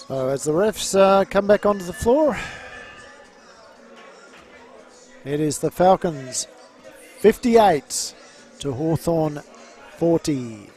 So as the refs come back onto the floor, it is the Falcons 58 to Hawthorn 40.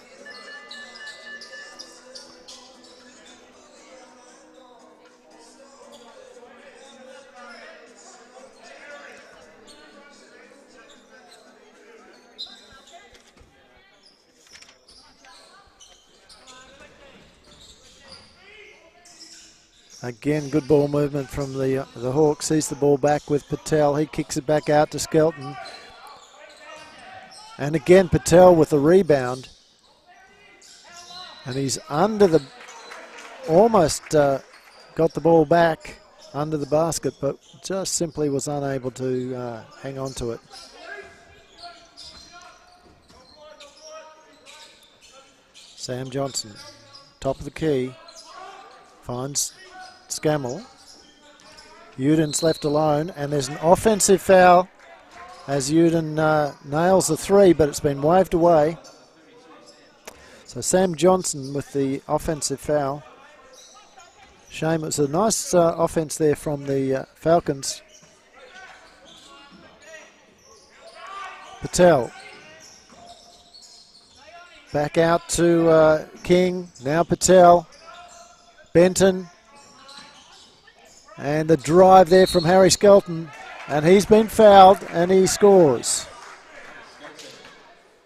Again, good ball movement from the Hawks. Sees the ball back with Patel. He kicks it back out to Skelton. And again, Patel with the rebound. And he's under the, almost got the ball back under the basket, but just simply was unable to hang on to it. Sam Johnson, top of the key, finds Scammell. Uden's left alone, and there's an offensive foul as Uden nails the three, but it's been waved away. So Sam Johnson with the offensive foul. Shame, it was a nice offense there from the Falcons. Patel. Back out to King, now Patel. Benton. And the drive there from Harry Skelton. And he's been fouled and he scores.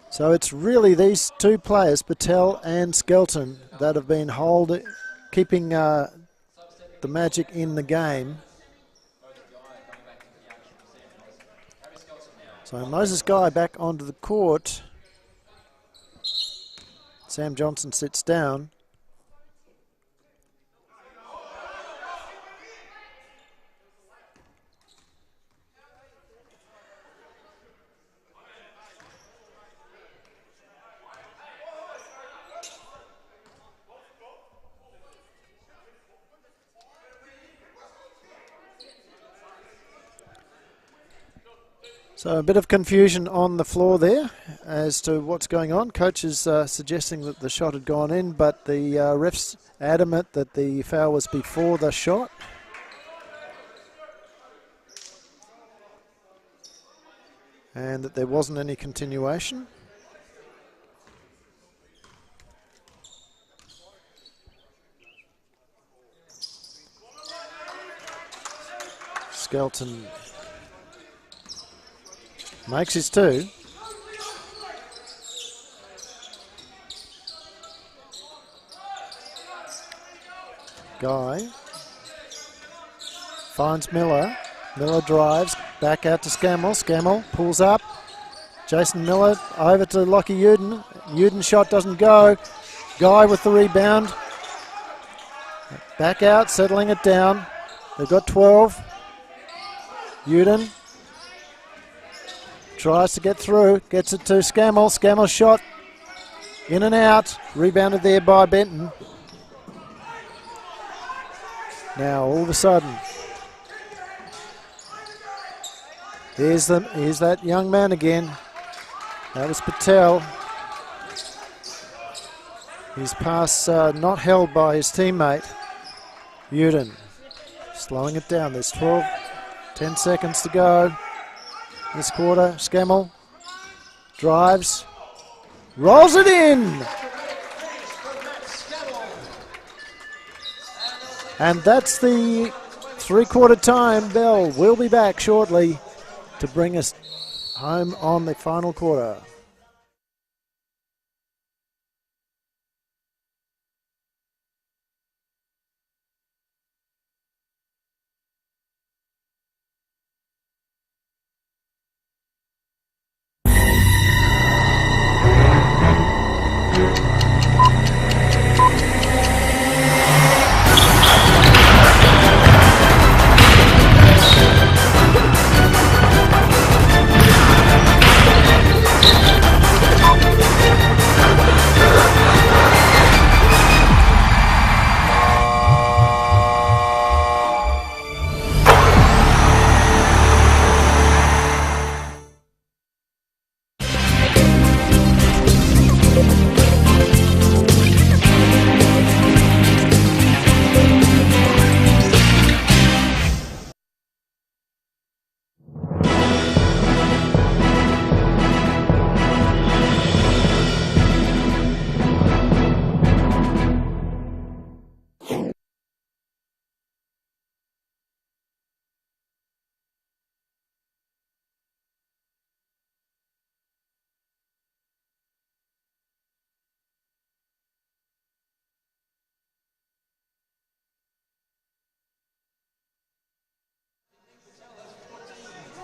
So it's really these two players, Patel and Skelton, that have been keeping the magic in the game. So Moses Guy back onto the court. Sam Johnson sits down. So a bit of confusion on the floor there as to what's going on. Coach is suggesting that the shot had gone in, but the ref's adamant that the foul was before the shot. And that there wasn't any continuation. Skelton makes his two. Guy finds Miller. Miller drives back out to Scammell. Scammell pulls up. Jason Miller over to Lockie Uden. Uden shot doesn't go. Guy with the rebound. Back out, settling it down. They've got 12. Uden tries to get through, gets it to Scammell. Scammell shot in and out, rebounded there by Benton. Now all of a sudden, here's that young man again. That was Patel. His pass not held by his teammate. Uden slowing it down. There's 10 seconds to go. This quarter, Scammell drives, rolls it in. And that's the three-quarter time bell. We'll be back shortly to bring us home on the final quarter.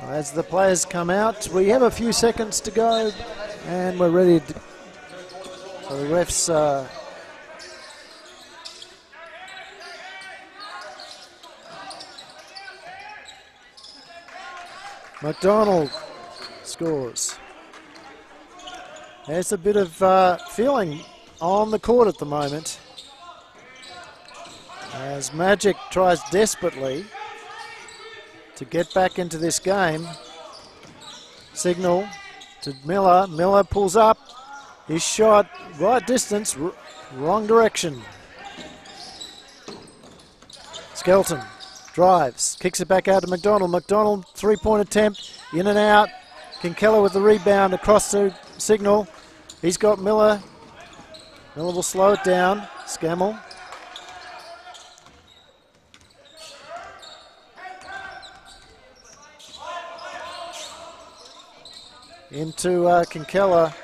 As the players come out, we have a few seconds to go and we're ready to, so the refs McDonald scores. There's a bit of feeling on the court at the moment as Magic tries desperately to get back into this game. Signal to Miller. Miller pulls up. His shot, right distance, wrong direction. Skelton drives, kicks it back out to McDonald. McDonald, three-point attempt, in and out. Kinkella with the rebound across to Signal. He's got Miller. Miller will slow it down. Scammell. into Kinkella.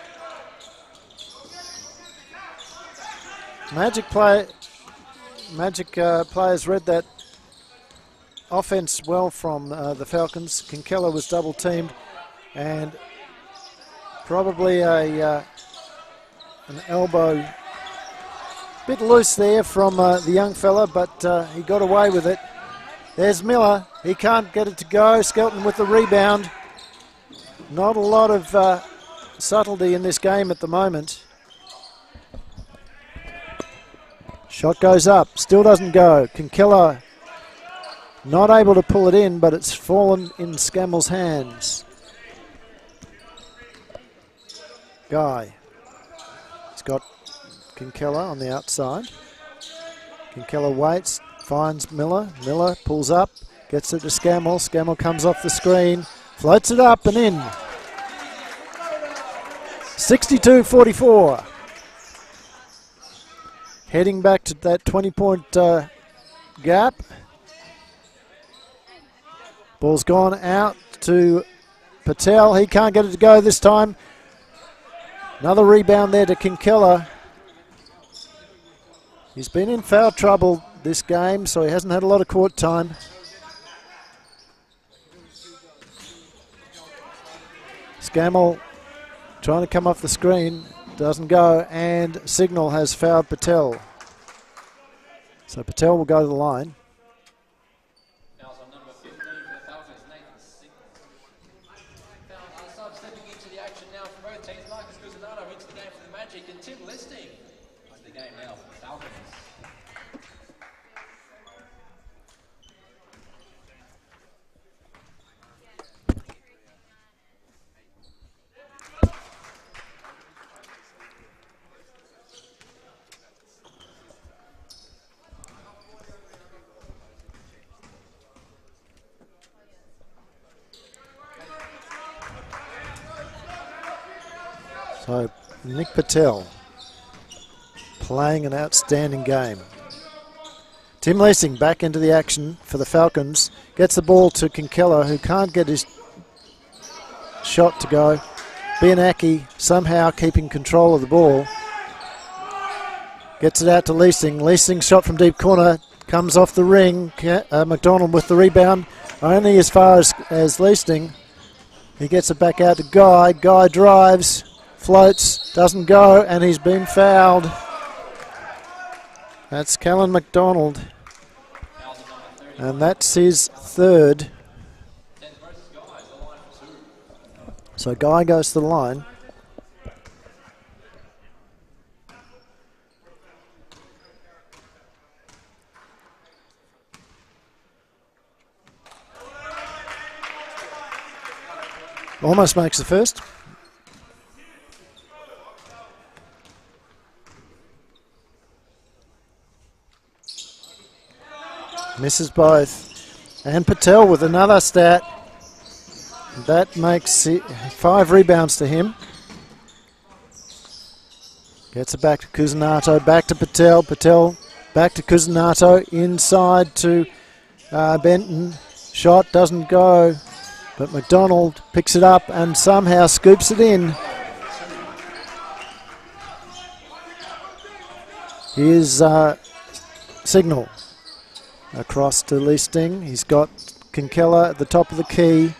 Magic players read that offense well from the Falcons. Kinkella was double teamed and probably an elbow bit loose there from the young fella, but he got away with it. There's Miller. He can't get it to go. Skelton with the rebound. Not a lot of subtlety in this game at the moment. Shot goes up, still doesn't go. Kinkella not able to pull it in, but it's fallen in Scammell's hands. Guy. He's got Kinkella on the outside. Kinkella waits, finds Miller. Miller pulls up, gets it to Scammell. Scammell comes off the screen, floats it up and in. 62-44. Heading back to that 20-point gap. Ball's gone out to Patel. He can't get it to go this time. Another rebound there to Kinkella. He's been in foul trouble this game, so he hasn't had a lot of court time. Scammell trying to come off the screen. Doesn't go, and Signal has fouled Patel. So Patel will go to the line. Stepping into the action now for both teams. Marcus Cusinado into the game for the Magic, and Tim Listing into the game now for the Falcons. So Nick Patel playing an outstanding game. Tim Leasing back into the action for the Falcons. Gets the ball to Kinkella, who can't get his shot to go. Bianacki somehow keeping control of the ball. Gets it out to Leasing. Leasing shot from deep corner. Comes off the ring. McDonald with the rebound. Only as far as Leasing. He gets it back out to Guy. Guy drives. Floats, doesn't go, and he's been fouled. That's Callan McDonald. And that's his third. So Guy goes to the line. Almost makes the first. Misses both. And Patel with another stat. That makes 5 rebounds to him. Gets it back to Cusinado, back to Patel. Patel back to Cusinado, inside to Benton. Shot doesn't go, but McDonald picks it up and somehow scoops it in. Here's Signal. Across to Listing. He's got Kinkella at the top of the key.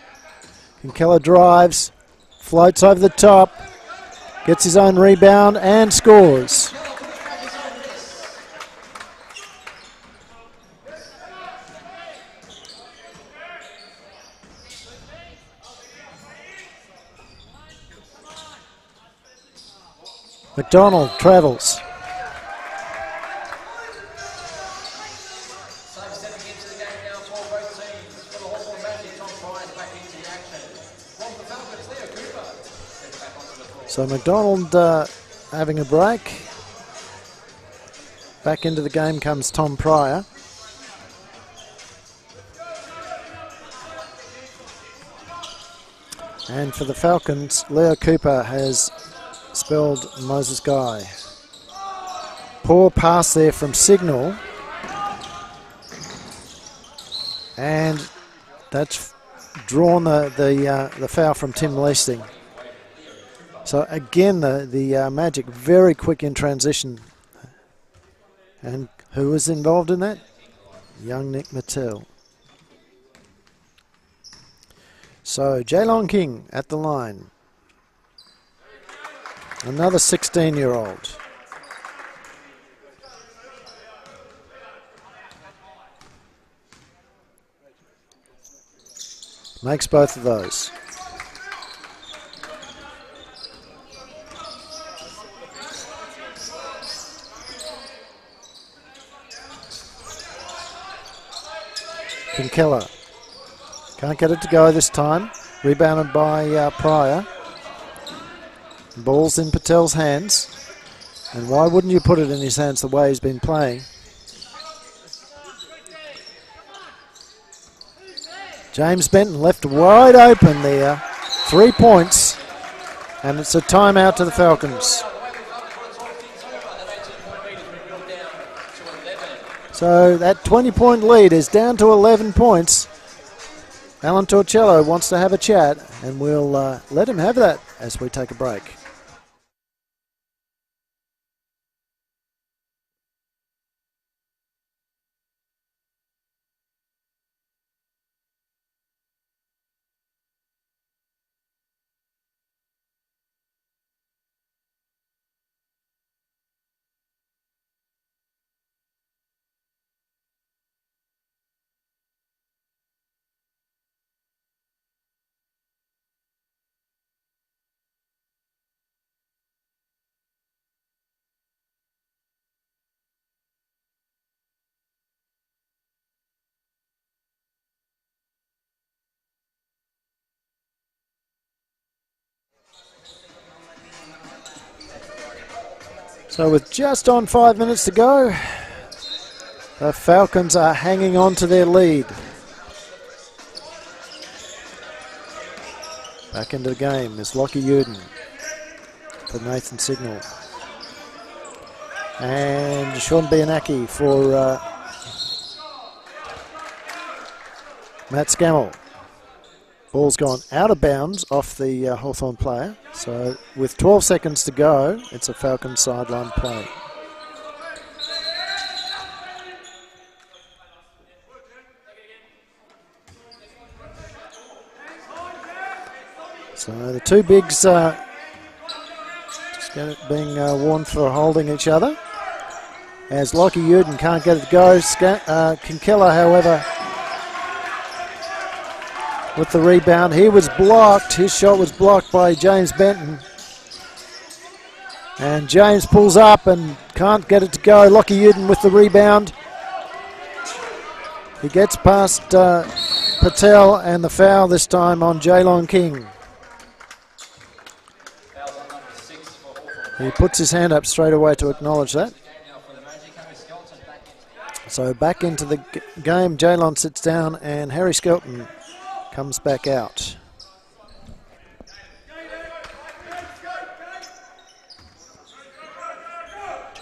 Kinkella drives, floats over the top, gets his own rebound and scores. McDonald travels. So McDonald having a break. Back into the game comes Tom Pryor. And for the Falcons, Leo Cooper has spelled Moses Guy. Poor pass there from Signal. And that's drawn the foul from Tim Leasing. So again, the Magic very quick in transition. And who was involved in that? Young Nick Mattel. So Jaylon King at the line. Another 16-year-old. Makes both of those. Kinkella can't get it to go this time. Rebounded by Pryor. Ball's in Patel's hands. And why wouldn't you put it in his hands the way he's been playing? James Benton left wide open there. 3 points. And it's a timeout to the Falcons. So that 20-point lead is down to 11 points. Alan Torcello wants to have a chat, and we'll let him have that as we take a break. So with just on 5 minutes to go, the Falcons are hanging on to their lead. Back into the game is Lockie Uden for Nathan Signal. And Sean Bianacki for Matt Scammell. Ball's gone out of bounds off the Hawthorn player. So with 12 seconds to go, it's a Falcon sideline play. So the two bigs just being warned for holding each other. As Lockie Uden can't get it to go. Kinkella, however, with the rebound. He was blocked. His shot was blocked by James Benton. And James pulls up and can't get it to go. Lockie Uden with the rebound. He gets past Patel, and the foul this time on Jaylon King. He puts his hand up straight away to acknowledge that. So back into the game, Jaylon sits down and Harry Skelton comes back out.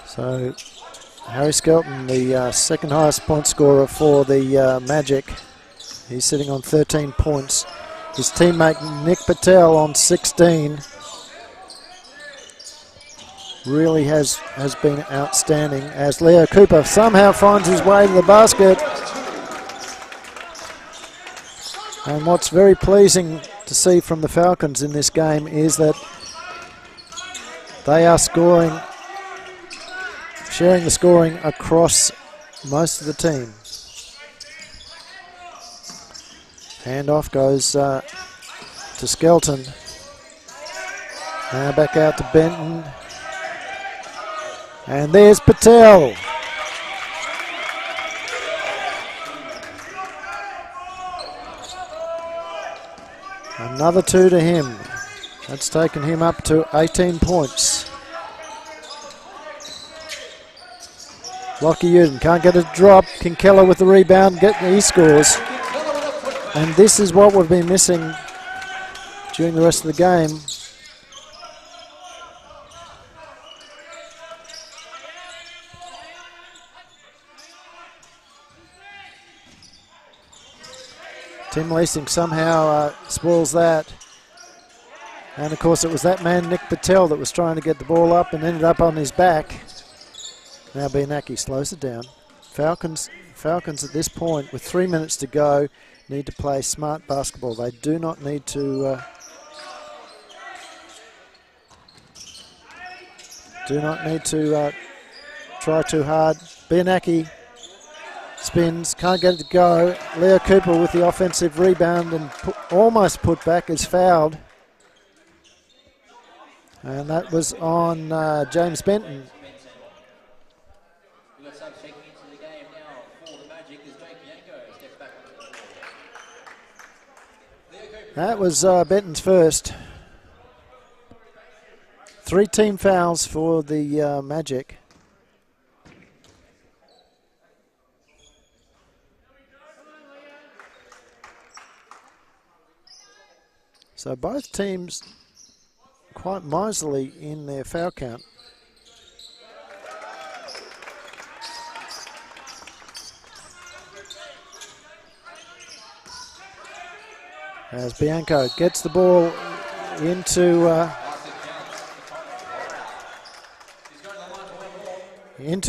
So Harry Skelton, the second highest point scorer for the Magic. He's sitting on 13 points. His teammate Nick Patel on 16. Really has been outstanding as Leo Cooper somehow finds his way to the basket. And what's very pleasing to see from the Falcons in this game is that they are scoring, sharing the scoring across most of the team. Handoff goes to Skelton. Now back out to Benton. And there's Patel. Another two to him. That's taken him up to 18 points. Lockie Uden can't get a drop. Kinkella with the rebound. He scores. And this is what we've been missing during the rest of the game. Tim Leasing somehow spoils that. And of course it was that man, Nick Patel, that was trying to get the ball up and ended up on his back. Now Bianaki slows it down. Falcons at this point, with 3 minutes to go, need to play smart basketball. They do not need to try too hard. Bianaki spins, can't get it to go. Leo Cooper with the offensive rebound and almost put back, is fouled. And that was on James Benton. That was Benton's first. 3 team fouls for the Magic. So both teams quite miserly in their foul count. As Bianco gets the ball into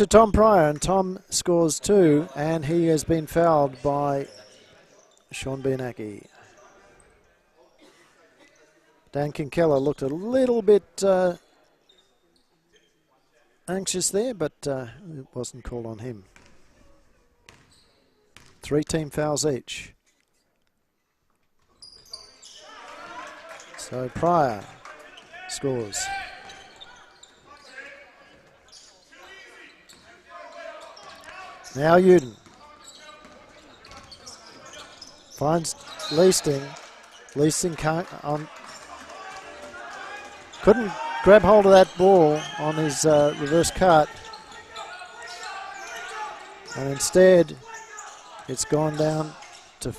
Tom Pryor, and Tom scores 2, and he has been fouled by Sean Bianaki. Dan Kinkella looked a little bit anxious there, but it wasn't called on him. 3 team fouls each. So Pryor scores. Now Uden finds Leasting. Leasting couldn't grab hold of that ball on his reverse cut, and instead it's gone down to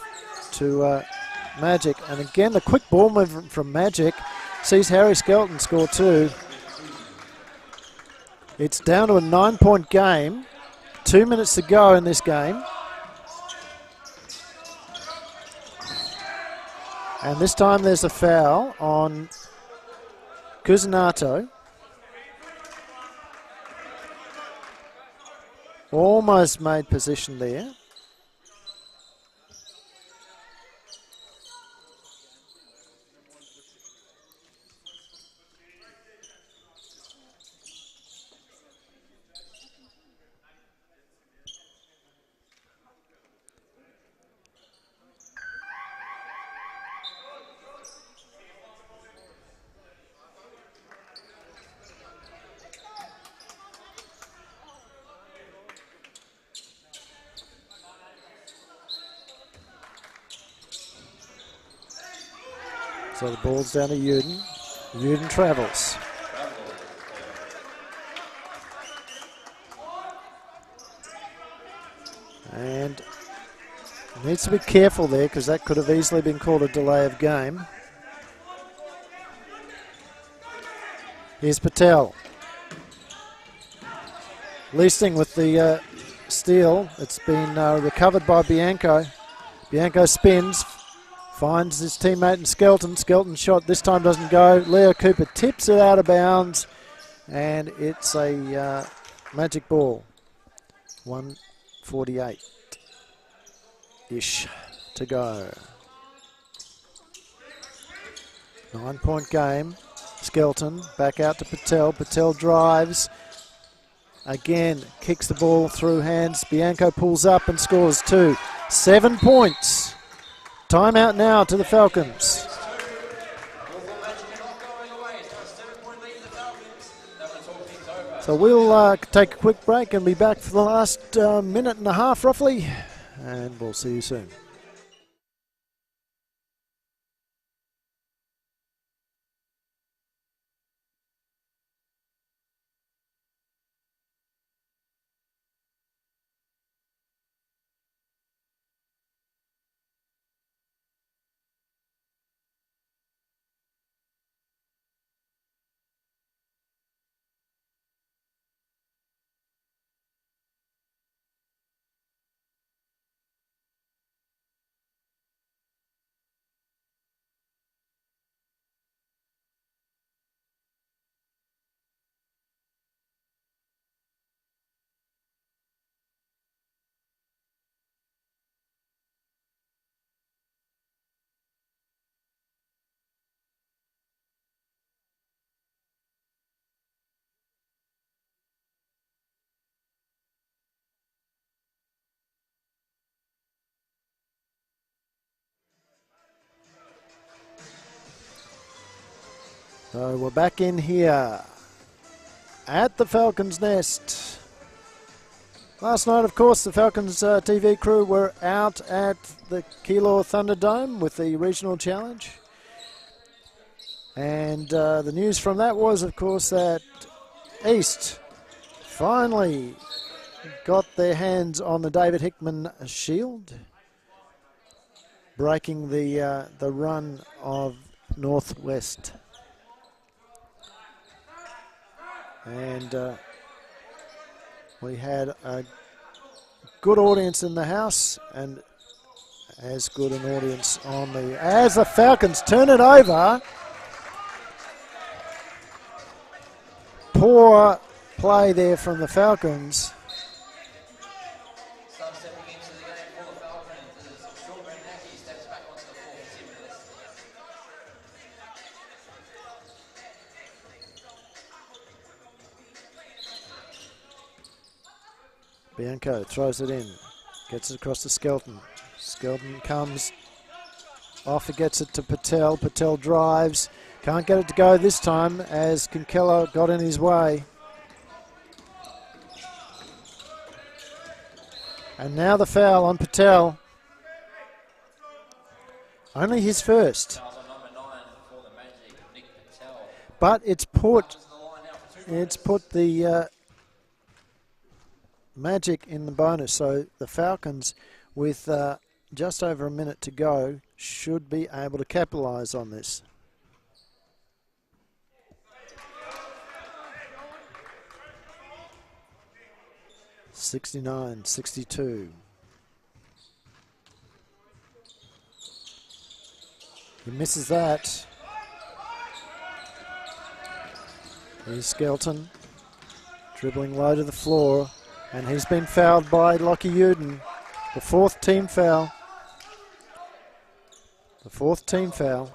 Magic. And again, the quick ball movement from Magic sees Harry Skelton score 2. It's down to a 9-point game. 2 minutes to go in this game. And this time there's a foul on Cusinato. Almost made position there. So the ball's down to Uden. Uden travels. And needs to be careful there, because that could have easily been called a delay of game. Here's Patel. Leasting with the steal. It's been recovered by Bianco. Bianco spins. Finds his teammate in Skelton. Skelton's shot this time doesn't go. Leo Cooper tips it out of bounds, and it's a Magic ball. 1:48-ish to go. 9-point game. Skelton back out to Patel. Patel drives. Again, kicks the ball through hands. Bianco pulls up and scores 2. 7 points. Timeout now to the Falcons. So we'll take a quick break and be back for the last minute and a half roughly, and we'll see you soon. So we're back in here at the Falcons' Nest. Last night, of course, the Falcons TV crew were out at the Keilor Thunderdome with the regional challenge. And the news from that was, of course, that East finally got their hands on the David Hickman Shield, breaking the run of Northwest. And we had a good audience in the house, and as good an audience on the... As the Falcons turn it over. Poor play there from the Falcons. Bianco throws it in, gets it across to Skelton. Skelton comes off, he gets it to Patel. Patel drives, can't get it to go this time as Kinkella got in his way. And now the foul on Patel. Only his first. But it's put the Magic in the bonus, so the Falcons, with just over a minute to go, should be able to capitalise on this. (69-62). He misses that. Here's Skelton, dribbling low to the floor. And he's been fouled by Lockie Uden. The fourth team foul. The fourth team foul.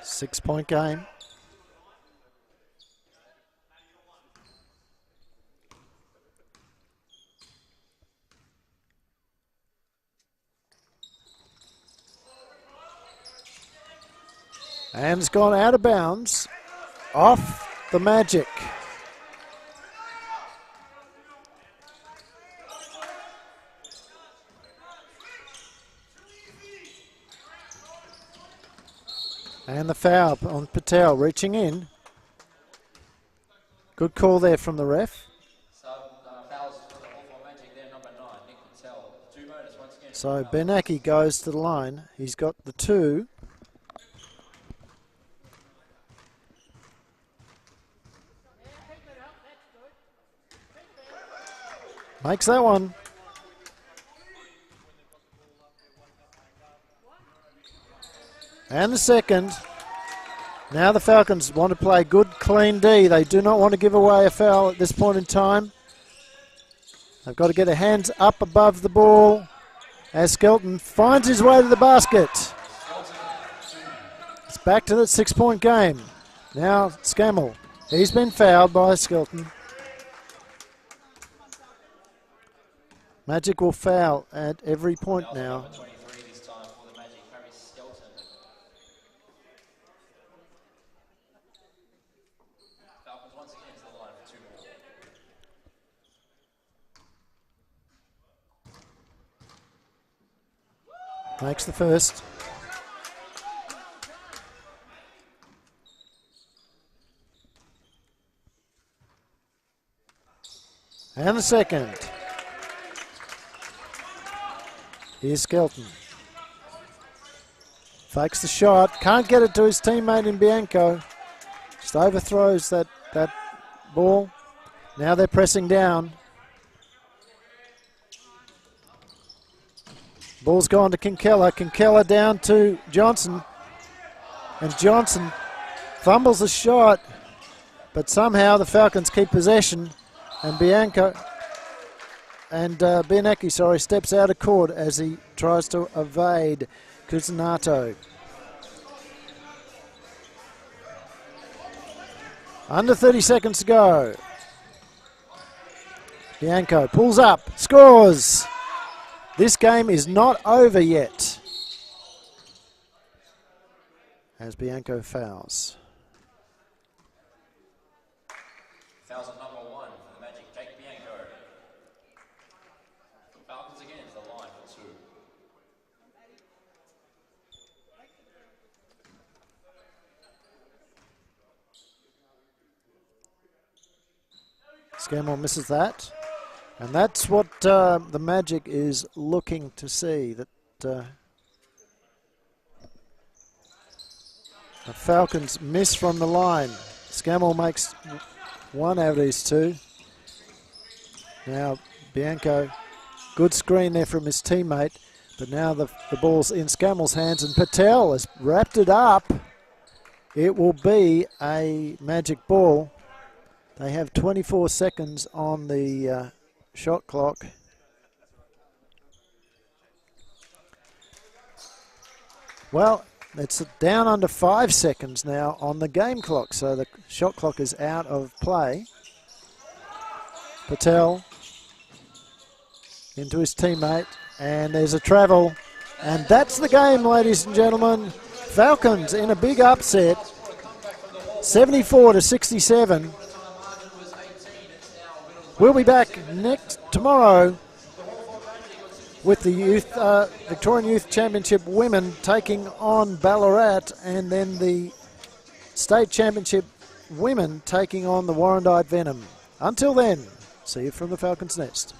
Six-point game. And it's gone out of bounds off the Magic. And the foul on Patel, reaching in. Good call there from the ref. So Benaki goes to the line. He's got the two. Makes that one. And the second. Now the Falcons want to play good, clean D. They do not want to give away a foul at this point in time. They've got to get their hands up above the ball as Skelton finds his way to the basket. It's back to the 6-point game. Now Scammell. He's been fouled by Skelton. Magic will foul at every point now. Makes the first. And the second. Here's Skelton. Fakes the shot. Can't get it to his teammate in Bianco. Just overthrows that ball. Now they're pressing down. Ball's gone to Kinkella. Kinkella down to Johnson. And Johnson fumbles the shot. But somehow the Falcons keep possession. And Bianco and Bianecki, sorry, steps out of court as he tries to evade Cucinato. Under 30 seconds to go. Bianco pulls up, scores. This game is not over yet, as Bianco fouls. Fouls on number 1 for the Magic, Jake Bianco. Falcons again to the line for 2. Scammell misses that. And that's what the Magic is looking to see, that the Falcons miss from the line. Scammell makes one out of these two. Now Bianco, good screen there from his teammate, but now the ball's in Scammell's hands and Patel has wrapped it up. It will be a Magic ball. They have 24 seconds on the shot clock. Well, it's down under 5 seconds now on the game clock, so the shot clock is out of play. Patel into his teammate, and there's a travel, and that's the game, ladies and gentlemen. Falcons in a big upset, 74-67. We'll be back tomorrow with the youth Victorian Youth Championship women taking on Ballarat, and then the State Championship women taking on the Warrandyte Venom. Until then, see you from the Falcons' Nest.